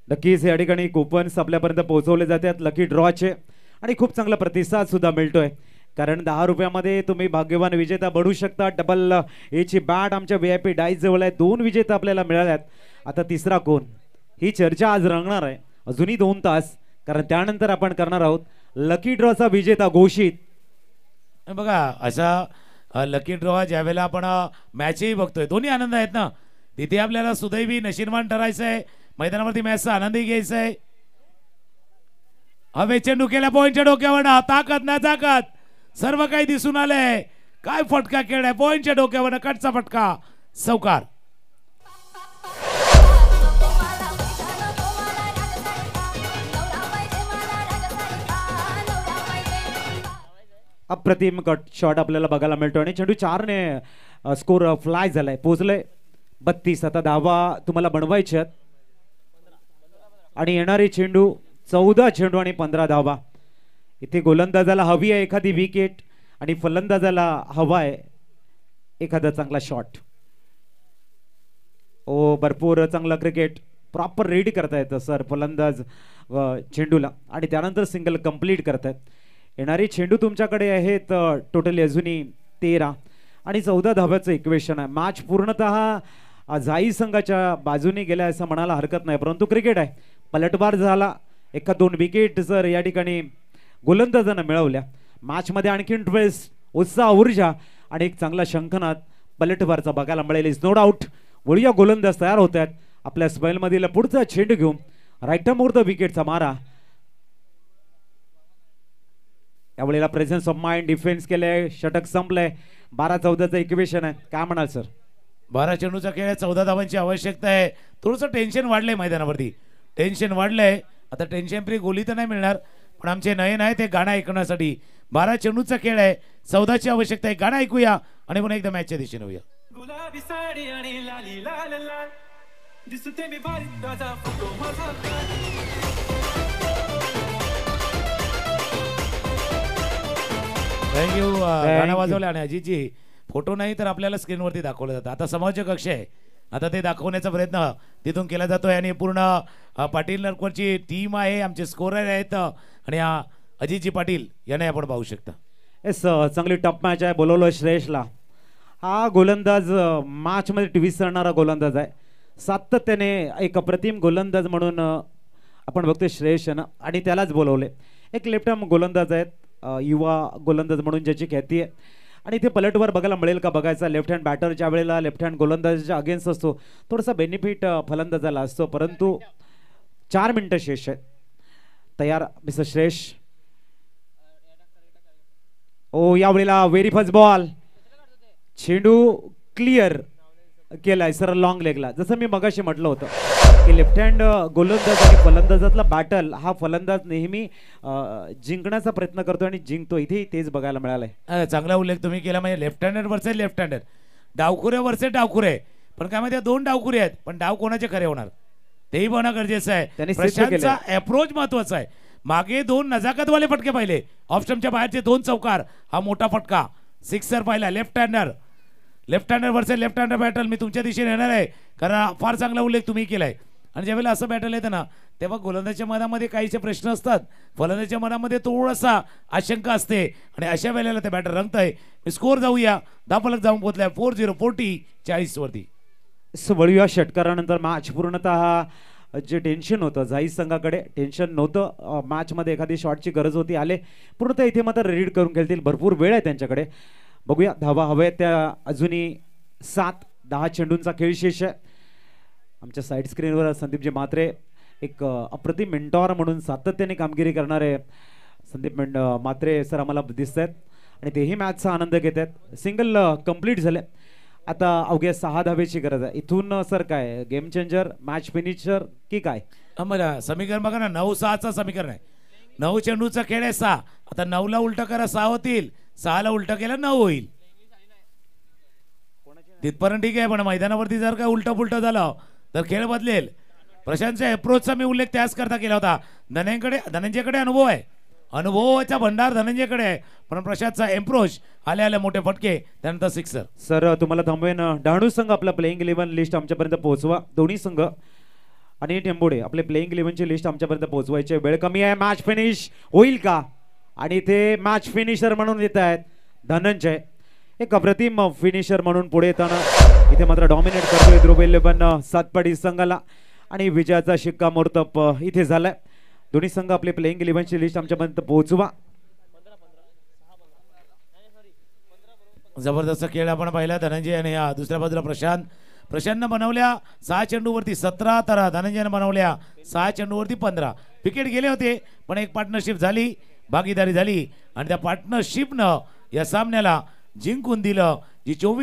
नक्कीच या ठिकाणी कुपन्स आपल्यापर्यंत पोहोचवले जातात लकी ड्रॉचे आणि खूप चांगला प्रतिसाद सुद्धा मिळतोय. कारण 10 रुपयामध्ये तुम्ही भाग्यवान विजेता बनू शकता. डबल एची बॅट आमच्या VIP डाईस जवळ आहे. 2 विजेता आपल्याला मिळाल्यात. आता तिसरा कोण ही चर्चा आज रंगणार आहे अजूनही 2 तास. कारण त्यानंतर आपण करणार आहोत लकी ड्रॉचा विजेता घोषित. बघा असा लकी ड्रॉ ज्या वेळेला आपण मॅचही बघतोय दोन्ही आनंद आहेत ना. तिथे आपल्याला सुदैवी नशीबवान ठरायचं आहे. मैदानावरती मॅचचा आनंदही घ्यायचा आहे. हवे चेंडू केला पॉईंटच्या डोक्यावर. ताकद ना ताकद सर्व काही दिसून आलंय. काय फटका खेळाय पॉईंटच्या डोक्यावर. कटचा फटका चौकार. अप्रतिम कट शॉट आपल्याला बघायला मिळतो आणि चेंडू 4 ने स्कोर फ्लाय झालाय. पोहोचले 32. आता धावा तुम्हाला बनवायचे आहेत आणि येणारे चेंडू 14 चेंडू आणि 15 धावा. इथे गोलंदाजाला हवी आहे एखादी विकेट आणि फलंदाजाला हवा आहे एखादा चांगला शॉट. ओ भरपूर चांगला क्रिकेट प्रॉपर रेडी करता येतं सर फलंदाज चेंडूला आणि त्यानंतर सिंगल कंप्लीट करतायत. येणारे चेंडू तुमच्याकडे आहेत टोटली अजूनही 13 आणि 14 धाव्याचं इक्वेशन आहे. मॅच पूर्णतः जाई संघाच्या बाजूने गेला असं म्हणायला हरकत नाही. परंतु क्रिकेट आहे. पलटवार झाला. 1-2 विकेट जर या ठिकाणी गोलंदाजांना मिळवल्या मॅच मध्ये आणखीन ट्विस्ट उत्साह ऊर्जा आणि एक चांगला शंखनाद पलटवारचा बघायला मिळेल. नो डाऊट वळूया गोलंदाज तयार होत आहेत आपल्या स्पेल मधील पुढचा चेंडू घेऊन. राईट मोर द विकेटचा मारा. यावेळेला प्रेझेन्स ऑफ माइंड डिफेन्स केलंय. षटक संपलंय. 12-14चं इक्वेशन आहे. काय म्हणाल सर? 12 चेंडूचा खेळ 14 धावांची आवश्यकता आहे. थोडंसं टेन्शन वाढलंय मैदानावरती. टेन्शन वाढलंय. आता टेन्शन फ्री गोली तर नाही मिळणार पण आमचे नयन आहे ते गाणं ऐकण्यासाठी 12 चेंडूचा खेळ आहे, 14ची आवश्यकता आहे. गाणं ऐकूया आणि पुन्हा एकदा मॅचच्या दिशेने होऊया. गुलाबी साडी आणि लाली लाल लाल दिसते मी भारी ताजा फोटो माझा थँक्यू. गाणं वाजवलं आणि अजितजी फोटो नाही तर आपल्याला स्क्रीनवरती दाखवलं जातं. आता समाज कक्ष आहे, आता ते दाखवण्याचा प्रयत्न तिथून केला जातोय आणि पूर्ण पाटील नरकोरची टीम आहे, आमचे स्कोरर आहेत आणि अजितजी पाटील यांना आपण पाहू शकता. येस, चांगली टफ मॅच आहे. बोलवलं श्रेयसला. हा गोलंदाज मॅचमध्ये ट्विस्ट करणारा गोलंदाज आहे. सातत्याने एक अप्रतिम गोलंदाज म्हणून आपण बघतोय श्रेयस यानं आणि त्यालाच बोलवले. एक लेफ्ट आर्म गोलंदाज आहेत, युवा गोलंदाज म्हणून ज्याची ख्याती आहे आणि इथे पलटवर बघायला मिळेल का बघायचा. लेफ्ट हँड बॅटर ज्या वेळेला लेफ्ट हँड गोलंदाजाच्या अगेन्स्ट असतो थोडासा बेनिफिट फलंदाजाला असतो, परंतु 4 मिनिटं शेष आहेत. तयार मिस्टर श्रेयस. ओ यावेळेला व्हेरी फर्स्ट बॉल, चेंडू क्लिअर केलाय सर लॉंग लेगला. जसं मी मगाशी म्हटलं होतं की लेफ्ट हँड गोलंदाज आणि फलंदाजातला बॅटल हा फलंदाज नेहमी जिंकण्याचा प्रयत्न करतो आणि जिंकतो. इथे तेच बघायला मिळालंय. चांगला उल्लेख तुम्ही केला. म्हणजे left hander versus left hander, डावखुरे वर्सेस डावखुरे. पण काय माहिती 2 डावखुरे आहेत, पण डाव कोणाचे खरे होणार तेही बघणं गरजेचं आहे. प्रशांतचा अप्रोच महत्वाचा आहे. मागे 2 नजाकतवाले फटके पाहिले, ऑफ स्टंपच्या बाहेरचे 2 चौकार, हा मोठा फटका, सिक्सर पाहिला. Left hander versus left hander battle मी तुमच्या दिशेने येणार आहे, कारण फार चांगला उल्लेख तुम्ही केलाय. आणि ज्यावेळेला असं बॅटल येतं ना तेव्हा गोलंदाजाच्या मनामध्ये काहीचे प्रश्न असतात, फलंदाजाच्या मनामध्ये थोडासा आशंका असते आणि अशा वेळेला ते बॅटर रंगतंय. स्कोर जाऊया, धापलक जाऊन पोहोचलाय 4-0 40 वरती. वळूया षटकारानंतर मॅच पूर्णतः जे टेन्शन होतं झाईस संघाकडे टेन्शन नव्हतं. मॅचमध्ये एखादी शॉटची गरज होती, आले पूर्णतः इथे मात्र रीड करून खेळतील. भरपूर वेळ आहे त्यांच्याकडे. बघूया धावा हव्या त्या अजूनही 7-10 चेंडूंचा खेळ शेष आहे. आमच्या साईड स्क्रीनवर संदीपजी म्हात्रे एक अप्रतिम मेंटॉर म्हणून सातत्याने कामगिरी करणारे संदीप म्हात्रे सर आम्हाला दिसत आहेत आणि तेही मॅचचा आनंद घेत आहेत. सिंगल कंप्लीट झाले. आता अवघ्या 6 धावेची गरज आहे. इथून सर काय गेम चेंजर, मॅच फिनिशर की काय? आम्हाला समीकरण बघा ना, 9-6चं समीकरण आहे. 9 चेंडूचा खेळ आहे 6. आता 9ला उलट करा 6 होतील, 6ला उलट केलं 9 होईल. तिथपर्यंत ठीक आहे, पण मैदानावरती जर काय उलट पुलट झालं तर खेळ बदलेल. प्रशांतच्या अप्रोचचा मी उल्लेख त्याच करता केला होता. धनंजयकडे अनुभव आहे, अनुभवाचा भंडार धनंजयकडे आहे, पण प्रशांतचा अप्रोच आले मोठे फटके, त्यानंतर सिक्सर. सर तुम्हाला थांबवेन. डहाणू संघ आपला प्लेइंग 11 लिस्ट आमच्यापर्यंत पोहोचवा. दोन्ही संघ आणि टेंबोडे आपले प्लेइंग 11ची लिस्ट आमच्यापर्यंत पोहोचवायची. वेळ कमी आहे. मॅच फिनिश होईल का? आणि इथे मॅच फिनिशर म्हणून येत आहेत धनंजय, एक अप्रतिम फिनिशर म्हणून पुढे येताना इथे मात्र डॉमिनेट करतोय ध्रुव 11 सातपाडी संघाला आणि विजयाचा शिक्कामोर्तब इथे झालाय. दोन्ही संघ आपले प्लेइंग 11ची लिस्ट आमच्यापर्यंत पोहोचवा. जबरदस्त खेळ आपण पाहिला धनंजय आणि दुसऱ्या बाजूला प्रशांतनं बनवल्या 6 चेंडूवरती 17, तर धनंजयनं बनवल्या 6 चेंडूवरती 15. विकेट गेले होते, पण एक पार्टनरशिप झाली, भागीदारी झाली आणि त्या पार्टनरशिपनं या सामन्याला जिंकून दिलं. जी 24